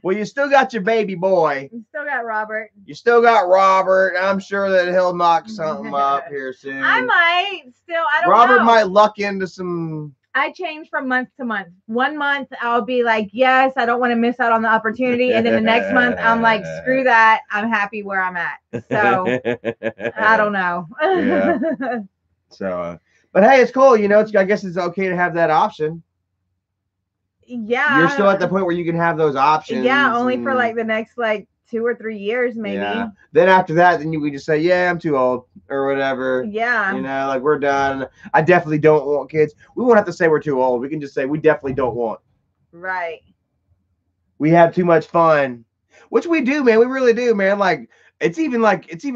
Well, you still got your baby boy. You still got Robert. You still got Robert. I'm sure that he'll knock something up here soon. I might still. I don't know. Robert might luck into some. I change from month to month. 1 month, I'll be like, yes, I don't want to miss out on the opportunity. And then the next month, I'm like, screw that. I'm happy where I'm at. So, I don't know. Yeah. So, but hey, it's cool. You know, I guess it's okay to have that option. Yeah. You're still at the point where you can have those options. Yeah, only for like the next 2 or 3 years, maybe. Yeah. Then after that, then you can just say, yeah, I'm too old or whatever. Yeah. You know, like we're done. I definitely don't want kids. We won't have to say we're too old. We can just say we definitely don't want. Right. We have too much fun, which we do, man. We really do, man. Like it's even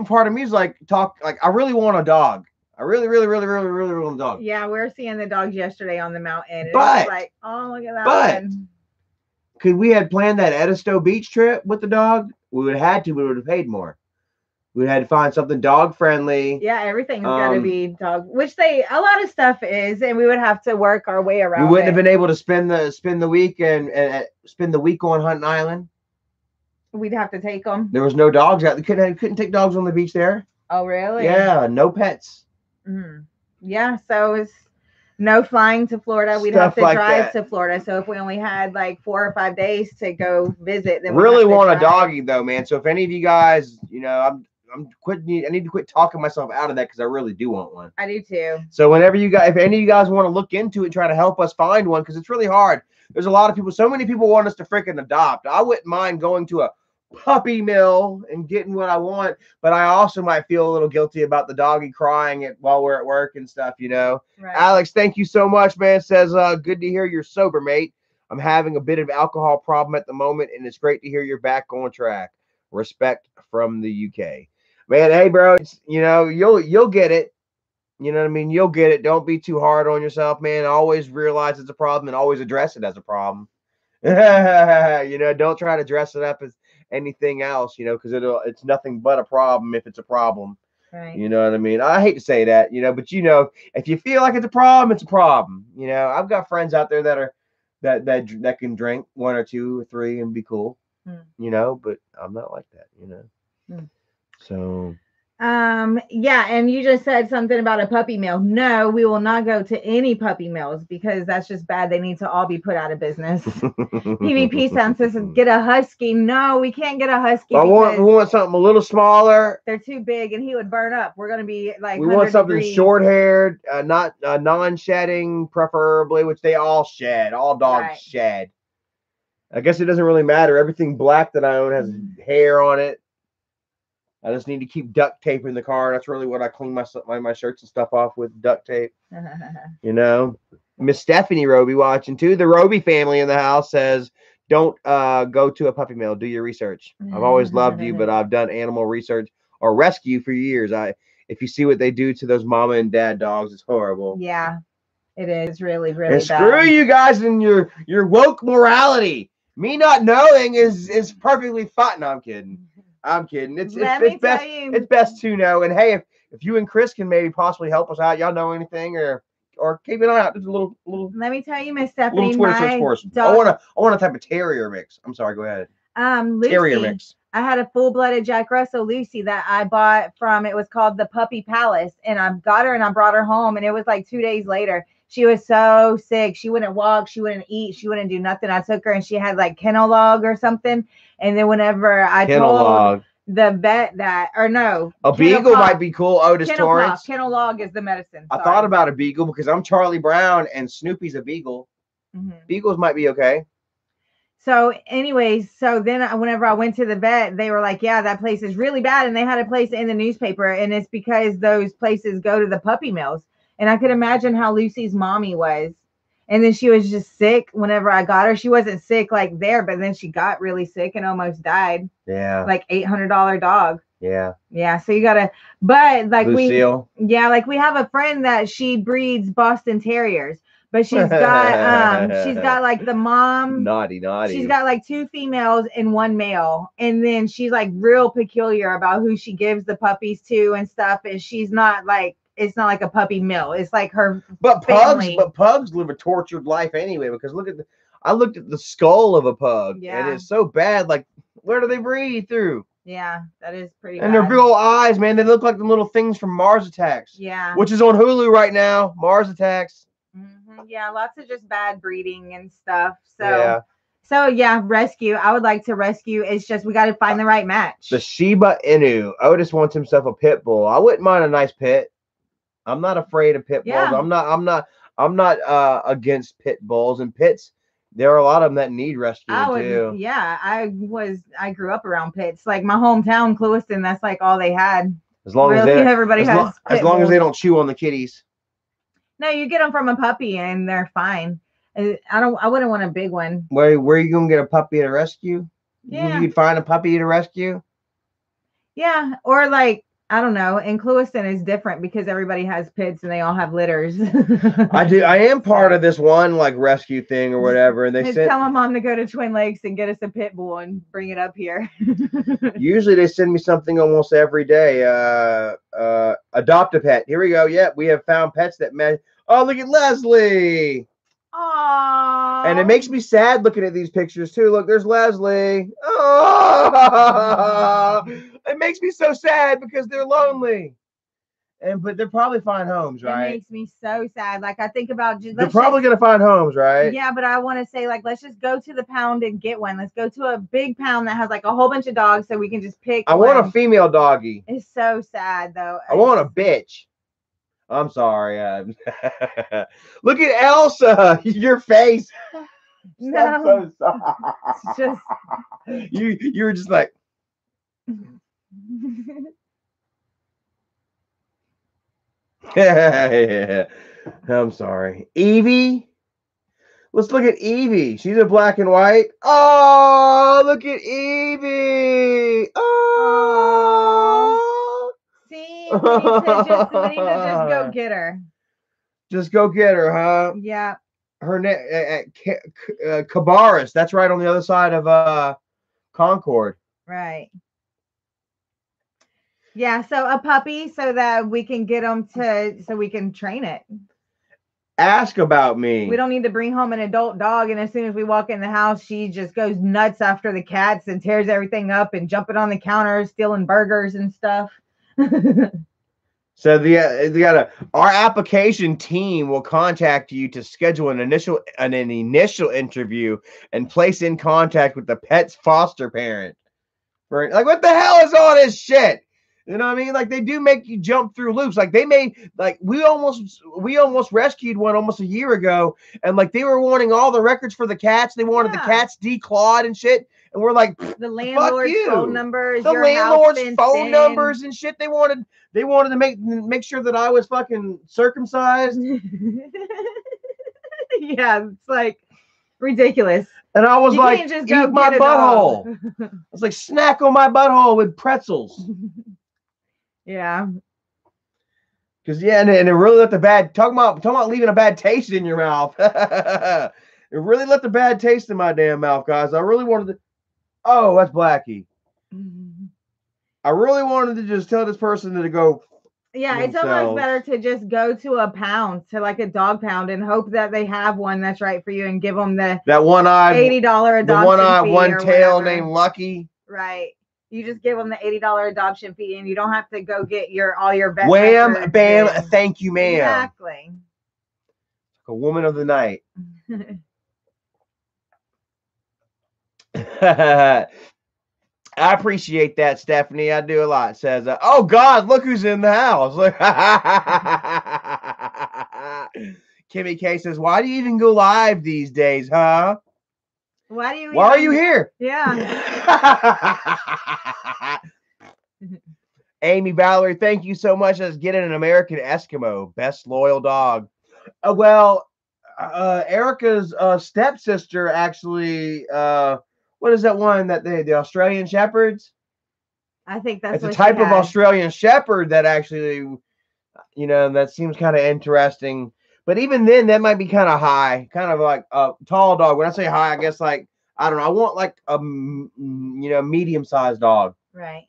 part of me is like I really want a dog. I really want a dog. Yeah, we were seeing the dogs yesterday on the mountain. But it was like, oh, look at that one. Could we have planned that Edisto beach trip with the dog? We would have had to. We would have paid more. We had to find something dog friendly. Yeah, everything's got to be dog, which a lot of stuff is, and we would have to work our way around. We wouldn't have been able to spend the week and spend the week on Hunting Island. We'd have to take them. There was no dogs out. They couldn't take dogs on the beach there. Oh, really? Yeah, no pets. Yeah, so it's no flying to Florida. We'd have to drive to Florida. So if we only had 4 or 5 days to go visit, then we really want a doggy though, man. So if any of you guys, you know, I need to quit talking myself out of that because I really do want one. I do too. So if any of you guys want to look into it, try to help us find one because it's really hard. There's a lot of people. So many people want us to freaking adopt. I wouldn't mind going to a puppy mill and getting what I want, but I also might feel a little guilty about the doggy crying while we're at work and stuff, you know. Right. Alex, thank you so much, man. Says good to hear you're sober, mate. I'm having a bit of alcohol problem at the moment, and it's great to hear you're back on track. Respect from the UK. Man, hey bro, you know, you'll get it. You know what I mean? You'll get it. Don't be too hard on yourself, man. Always realize it's a problem and always address it as a problem. You know, don't try to dress it up as anything else, you know, because it's nothing but a problem if it's a problem. Right. You know what I mean? I hate to say that, you know, but you know, if you feel like it's a problem, it's a problem. You know, I've got friends out there that are that can drink 1 or 2 or 3 and be cool. You know, but I'm not like that, you know. So Yeah, and you just said something about a puppy mill. No, we will not go to any puppy mills because that's just bad. They need to all be put out of business. PvP sounds says get a husky. No, we can't get a husky. We want something a little smaller. They're too big and he would burn up. We're gonna be like we want something short-haired, not non-shedding, preferably, which they all shed. All dogs shed. I guess it doesn't really matter. Everything black that I own has hair on it. I just need to keep duct tape in the car. That's really what I clean my shirts and stuff off with, duct tape. You know, Miss Stephanie Roby watching too. The Roby family in the house says, "Don't go to a puppy mill. Do your research." I've always loved you, but I've done animal research or rescue for years. If you see what they do to those mama and dad dogs, it's horrible. Yeah, it is really bad. Screw you guys and your woke morality. Me not knowing is perfectly fine. No, I'm kidding. I'm kidding. It's best to know. And hey, if you and Chris can maybe possibly help us out, y'all know anything or keep an eye out. Just a little. Let me tell you, Miss Stephanie, little Twitter search for us. I want a type of terrier mix. I'm sorry. Go ahead. Lucy, terrier mix. I had a full-blooded Jack Russell Lucy that I bought from. It was called the Puppy Palace, and I got her and I brought her home, and it was like 2 days later. She was so sick. She wouldn't walk. She wouldn't eat. She wouldn't do nothing. I took her and she had like kennel log or something. And then whenever I told the vet that, or no, a beagle might be cool. Otis Torrance. Kennel log is the medicine. Sorry. I thought about a beagle because I'm Charlie Brown and Snoopy's a beagle. Beagles might be okay. So anyways, so then whenever I went to the vet, they were like, yeah, that place is really bad. And they had a place in the newspaper. And it's because those places go to the puppy mills. And I could imagine how Lucy's mommy was. And then she was just sick whenever I got her. She wasn't sick like there, but then she got really sick and almost died. Yeah. Like $800 dog. Yeah. Yeah. So you gotta, but like Lucille. we have a friend that she breeds Boston Terriers, but she's got like the mom. Naughty. She's got like 2 females and 1 male. And then she's like real peculiar about who she gives the puppies to and stuff. And she's not like, it's not like a puppy mill. It's like her family. Pugs live a tortured life anyway, because I looked at the skull of a pug and it's so bad. Like, where do they breathe through? Yeah, that is pretty bad. And their big old eyes, man, they look like the little things from Mars Attacks. Yeah. Which is on Hulu right now. Mars Attacks. Yeah, lots of just bad breeding and stuff. So yeah, rescue. I would like to rescue. It's just we got to find the right match. The Shiba Inu. Otis wants himself a pit bull. I wouldn't mind a nice pit. I'm not afraid of pit bulls. Yeah. I'm not against pit bulls and pits. There are a lot of them that need rescuing too. Yeah, I grew up around pits. Like my hometown, Clewiston, that's like all they had. As long as they don't chew on the kitties. No, you get them from a puppy and they're fine. I wouldn't want a big one. Where are you gonna get a puppy at a rescue? Yeah. You'd find a puppy at a rescue? Yeah, or like, I don't know. And Clewiston is different because everybody has pits and they all have litters. I am part of this one like rescue thing or whatever. And they said, tell my mom to go to Twin Lakes and get us a pit bull and bring it up here. Usually they send me something almost every day. Adopt a pet. Here we go. Yep, we have found pets that match. Oh, look at Leslie. Aww. And it makes me sad looking at these pictures too. Look, there's Leslie. Oh, it makes me so sad because they're lonely. But they'll probably find homes, right? It makes me so sad. Like I think about they're probably gonna find homes, right? Yeah, but I want to say like let's just go to the pound and get one. Let's go to a big pound that has like a whole bunch of dogs so we can just pick. I want a female doggy. It's so sad though. I want a bitch. I'm sorry. Look at Elsa. Your face. No. I'm so sorry. You were just like. Yeah. I'm sorry. Evie. Let's look at Evie. She's a black and white. Oh, look at Evie. Oh. See, we need to just go get her. Just go get her, huh? Yeah. Her name, Cabarrus. That's right on the other side of Concord. Right. Yeah. So a puppy, so that we can get them so we can train it. Ask about me. We don't need to bring home an adult dog, and as soon as we walk in the house, she just goes nuts after the cats and tears everything up and jumping on the counter, stealing burgers and stuff. So our application team will contact you to schedule an initial interview and place in contact with the pet's foster parent. Right? Like, what the hell is all this shit? You know what I mean? Like, they do make you jump through loops. Like, they made, like, we almost rescued one almost a year ago, and like they were wanting all the records for the cats. They wanted the cats declawed and shit. And we're like, the landlord's phone numbers, the landlord's phone numbers and shit. They wanted to make sure that I was fucking circumcised. Yeah, it's like ridiculous. And I was like, eat my butthole. I was like, snack on my butthole with pretzels. Yeah. Because and it really left talking about leaving a bad taste in your mouth. It really left a bad taste in my damn mouth, guys. I really wanted to. Oh, that's Blackie. I really wanted to just tell this person to go. Yeah, it's almost better to just go to a pound, to like a dog pound, and hope that they have one that's right for you, and give them that one-eyed $80 adoption fee, one-tail named Lucky. Right. You just give them the $80 adoption fee, and you don't have to go get all your vet wham, bam, thank you, ma'am. Exactly. A woman of the night. I appreciate that, Stephanie. I do a lot. Says, oh God, look who's in the house. Kimmy K says, why do you even go live these days, huh? Why are you here? Yeah. Amy Valerie, thank you so much. Let's get an American Eskimo. Best loyal dog. Well, Erica's stepsister actually, what is that one that the Australian Shepherds? I think that's it's a type of Australian Shepherd that actually, that seems kind of interesting. But even then, that might be kind of high, kind of like a tall dog. When I say high, I guess like, I don't know. I want like a, medium-sized dog. Right.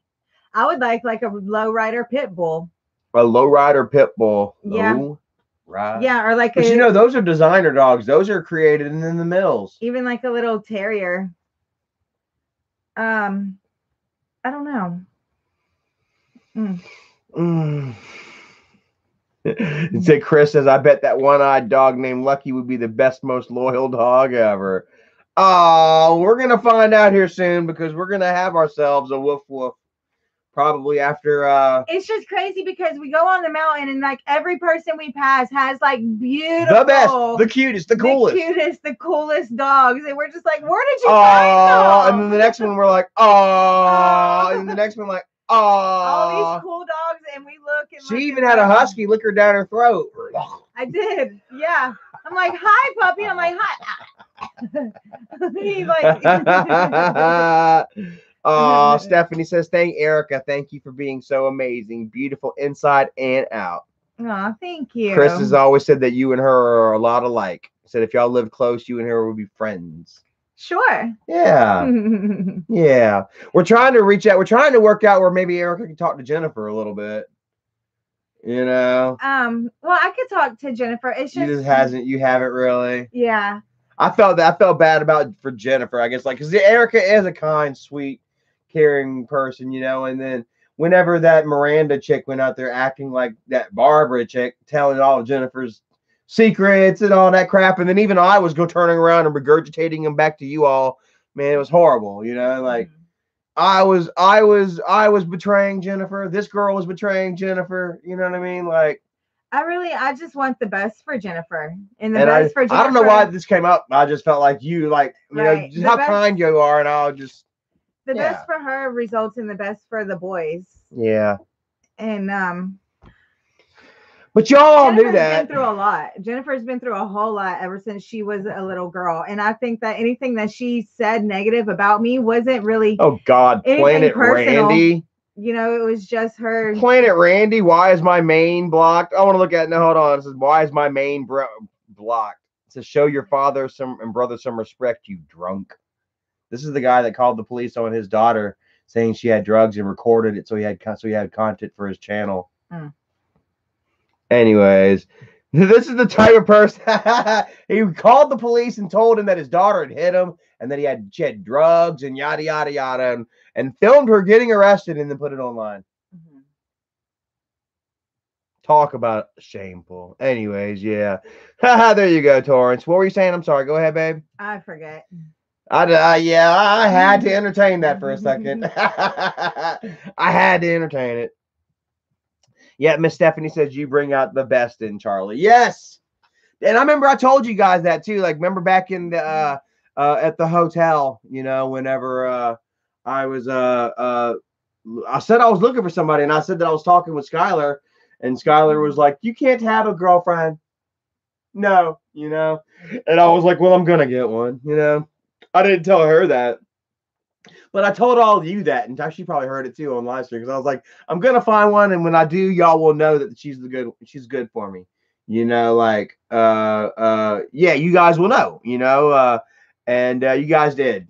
I would like a lowrider pit bull. A lowrider pit bull. Yeah. Oh, right. Yeah, or like but those are designer dogs. Those are created in the mills. Even like a little terrier. I don't know. Say Chris says, I bet that one-eyed dog named Lucky would be the best, most loyal dog ever. Oh, we're gonna find out here soon, because we're gonna have ourselves a woof woof. Probably after it's just crazy because we go on the mountain and like every person we pass has like beautiful, the best, the cutest, the coolest, the coolest dogs, and we're just like, where did you find them? And then the next one we're like, oh, and the next one like, oh, all these cool dogs, and we look and she even had a husky lick her down her throat. I did, yeah. I'm like, hi, puppy. I'm like, hi. He's like. Oh, Stephanie says, thank Erica. Thank you for being so amazing. Beautiful inside and out. Oh, thank you. Chris has always said that you and her are a lot alike. Said if y'all lived close, you and her would be friends. Sure. Yeah. Yeah. We're trying to reach out. We're trying to work out where maybe Erica can talk to Jennifer a little bit. Well, I could talk to Jennifer. It's just you haven't really. Yeah. I felt bad for Jennifer, I guess, like, because Erica is a kind, sweet, caring person, and then whenever that Miranda chick went out there acting like that Barbara chick, telling all of Jennifer's secrets and all that crap, and then even I was turning around and regurgitating them back to you all, man, it was horrible, like I was betraying Jennifer, this girl was betraying Jennifer, you know what I mean? Like, I just want the best for Jennifer, and best for Jennifer. I don't know why this came up. I just felt like you, just how kind you are, and I'll just. The best for her results in the best for the boys. Yeah. And but y'all knew that. Been through a lot. Jennifer's been through a whole lot ever since she was a little girl, and I think that anything that she said negative about me wasn't really. Oh God, Planet personal. Randy. It was just her. Planet Randy, why is my main blocked? I want to look at it. No, hold on. It says, why is my main blocked? It says, show your father and brother some respect, you drunk. This is the guy that called the police on his daughter, saying she had drugs and recorded it, so he had content for his channel. Anyways, this is the type of person. He called the police and told him that his daughter had hit him, and that she had drugs and yada yada yada, and filmed her getting arrested and then put it online. Talk about shameful. Anyways, yeah. There you go, Torrance. What were you saying? I'm sorry. Go ahead, babe. I forget. Yeah, I had to entertain that for a second. I had to entertain it. Yeah, Miss Stephanie says you bring out the best in Charlie. Yes. And I remember I told you guys that too. Like, remember back in the at the hotel, whenever I was I said I was looking for somebody, and I said that I was talking with Skylar, and Skylar was like, "You can't have a girlfriend." No, and I was like, "Well, I'm gonna get one." I didn't tell her that, but I told all of you that, and she probably heard it too on live stream, because I was like, "I'm gonna find one, and when I do, y'all will know that she's good for me." Yeah, you guys will know, and you guys did.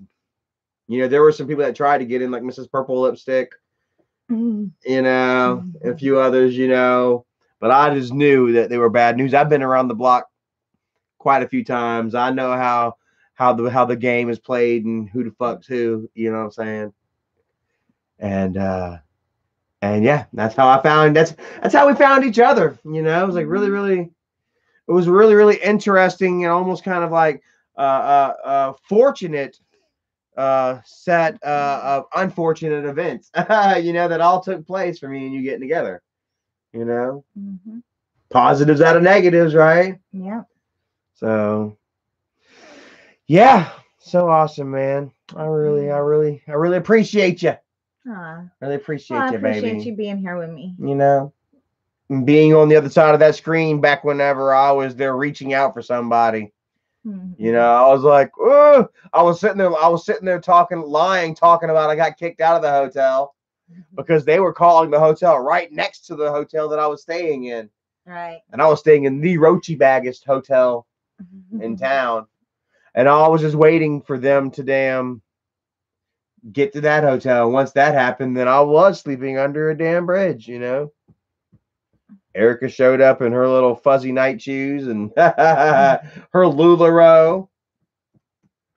There were some people that tried to get in, like Mrs. Purple Lipstick, and a few others, but I just knew that they were bad news. I've been around the block quite a few times. I know how the game is played and who the fuck's who, you know what I'm saying? And yeah, that's how we found each other. It was like really interesting, and almost kind of like fortunate set of unfortunate events, that all took place for me and you getting together. Positives out of negatives, right? Yeah. So yeah, so awesome, man. I really appreciate you. Really appreciate you, baby. I appreciate you being here with me. And being on the other side of that screen back whenever I was there reaching out for somebody. I was like, oh, I was sitting there talking about I got kicked out of the hotel because they were calling the hotel right next to the hotel that I was staying in. Right. And I was staying in the roachy baggest hotel in town. And I was just waiting for them to damn get to that hotel. Once that happened, then I was sleeping under a damn bridge, Erica showed up in her little fuzzy night shoes and her LuLaRoe.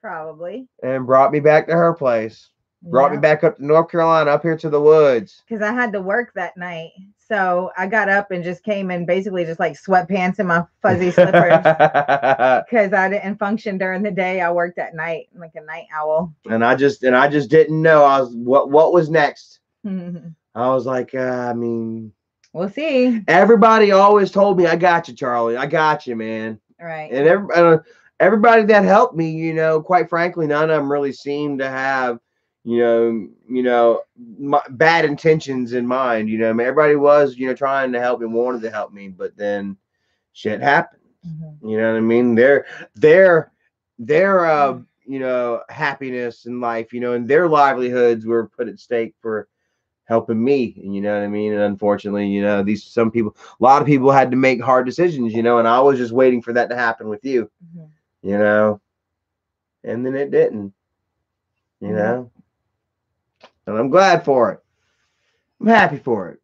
Probably. And brought me back to her place. Brought me back up to North Carolina, up here to the woods. Because I had to work that night. So I got up and just came in basically just like sweatpants and my fuzzy slippers. Because I didn't function during the day. I worked at night, like a night owl. And I just didn't know what was next. I was like, we'll see. Everybody always told me, I got you, Charlie. I got you, man. Right. And everybody that helped me, quite frankly, none of them really seemed to have, bad intentions in mind. Everybody was, trying to help me, wanted to help me, but then shit happened. You know what I mean? Their happiness in life, and their livelihoods were put at stake for helping me. And you know what I mean? And unfortunately, a lot of people had to make hard decisions, and I was just waiting for that to happen with you, and then it didn't, and I'm glad for it. I'm happy for it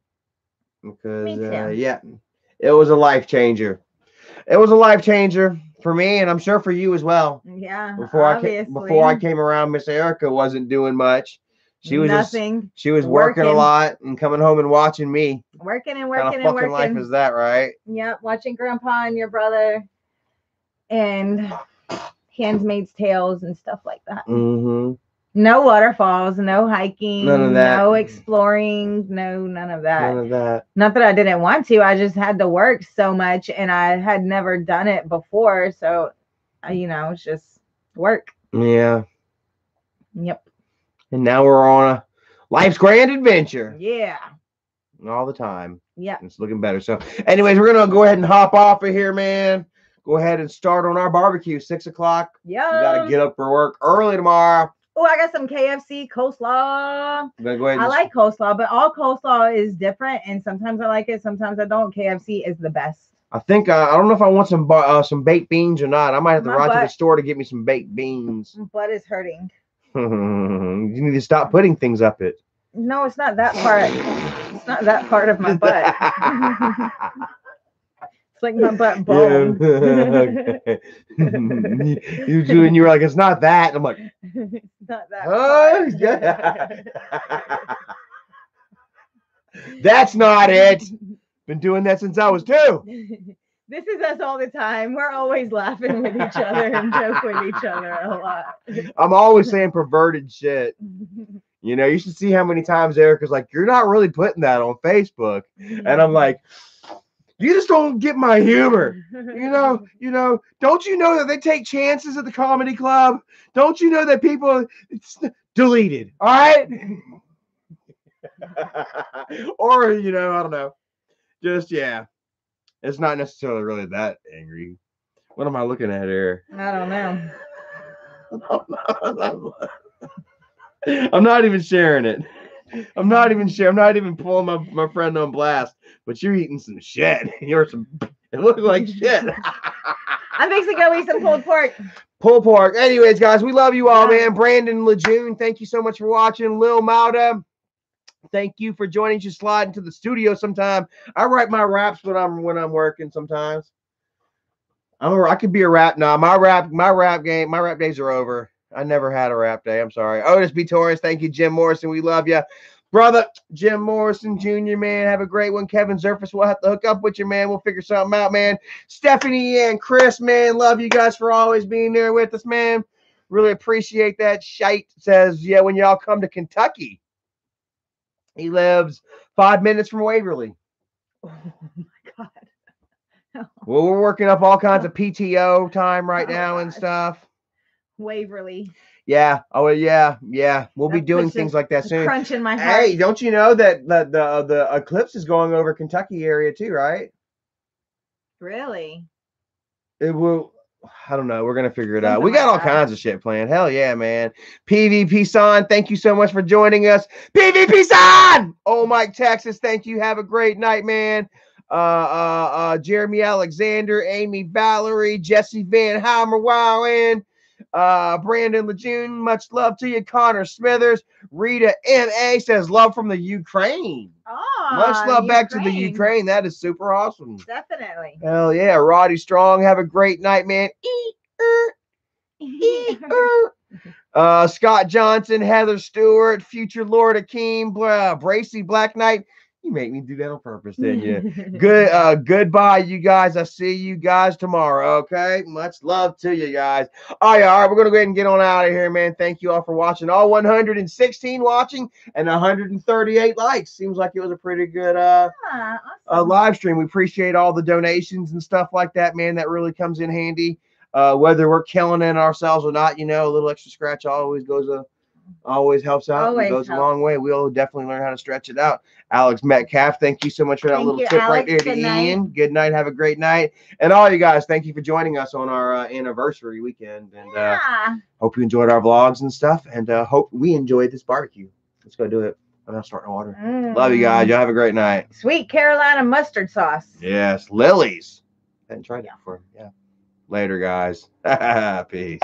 because, yeah, it was a life changer. It was a life changer for me, and I'm sure for you as well. Yeah. Before I came around, Miss Erica wasn't doing much. She was nothing. She was working a lot and coming home and watching me. Working and working and working. Life is that, right? Yep. Watching Grandpa and your brother, and Handmaid's Tales and stuff like that. No waterfalls, no hiking, none of that. No exploring, none of that. None of that. Not that I didn't want to. I just had to work so much, and I had never done it before. So, it's just work. Yeah. Yep. And now we're on a life's grand adventure. Yeah. All the time. Yeah. It's looking better. So, anyways, we're going to go ahead and hop off of here, man. Go ahead and start on our barbecue, 6 o'clock. Yeah. We got to get up for work early tomorrow. Oh, I got some KFC coleslaw. Go ahead. I like coleslaw, but all coleslaw is different, and sometimes I like it, sometimes I don't. KFC is the best. I think I don't know if I want some baked beans or not. I might have to ride to the store to get me some baked beans. My butt is hurting. You need to stop putting things up it. No, it's not that part. It's not that part of my butt. It's like my butt bone. Yeah. Okay. You were like, it's not that. And I'm like, it's not that. Oh, yeah. That's not it. Been doing that since I was 2. This is us all the time. We're always laughing with each other and joke with each other a lot. I'm always saying perverted shit. You know, you should see how many times Erica's like, you're not really putting that on Facebook. And I'm like, you just don't get my humor. You know, don't you know that they take chances at the comedy club? Don't you know that people, it's deleted, all right? Or, you know, I don't know. Just, yeah. It's not necessarily really that angry. What am I looking at here? I don't know. I'm not even sharing it. I'm not even pulling my friend on blast. But you're eating some shit. It looks like shit. I'm fixing to go eat some pulled pork. Pulled pork. Anyways, guys, we love you all, man. Brandon Lejeune, thank you so much for watching. Lil Mauda, thank you for joining. You slide into the studio sometime. I write my raps when I'm working sometimes. I could be a rap now. My rap days are over. I never had a rap day. I'm sorry. Otis B. Torrance, thank you. Jim Morrison, we love you. Brother, Jim Morrison Jr., man, have a great one. Kevin Zerfus, we'll have to hook up with you, man. We'll figure something out, man. Stephanie and Chris, man, love you guys for always being there with us, man. Really appreciate that. Shite says, yeah, when y'all come to Kentucky. He lives 5 minutes from Waverly. Oh, my God. Oh. Well, we're working up all kinds of PTO time right now and stuff. Waverly. Yeah. Oh, yeah. Yeah. We'll be doing things like that soon. Crunch in my heart. Hey, don't you know that the eclipse is going over Kentucky area too, right? Really? It will. I don't know. We're going to figure it out. We got all kinds of shit planned. Hell yeah, man. PvP Son, thank you so much for joining us. PvP Son! Oh, Mike, Texas, thank you. Have a great night, man. Jeremy Alexander, Amy Valerie, Jesse Van Hammer, Brandon Lejeune, much love to you. Connor Smithers, Rita M.A. says love from the Ukraine. Oh, much love back to the Ukraine. That is super awesome. Definitely. Hell yeah. Roddy Strong, have a great night, man. Scott Johnson, Heather Stewart, Future Lord Akeem, Bracy Black Knight. You make me do that on purpose, didn't you? Goodbye, you guys. I'll see you guys tomorrow, okay? Much love to you guys. All right, we're going to go ahead and get on out of here, man. Thank you all for watching. All 116 watching and 138 likes. Seems like it was a pretty good awesome. Live stream. We appreciate all the donations and stuff like that, man. That really comes in handy. Whether we're killing it ourselves or not, you know, a little extra scratch always helps out. Always goes a long way. We'll definitely learn how to stretch it out. Alex Metcalf, thank you so much for that little tip right there to Ian. Good night. Have a great night. And all you guys, thank you for joining us on our anniversary weekend. And hope you enjoyed our vlogs and stuff. And hope we enjoyed this barbecue. Let's go do it. I'm not starting to water. Love you guys. Y'all have a great night. Sweet Carolina mustard sauce. Yes. Lily's. I hadn't tried it before. Yeah. Later, guys. Peace.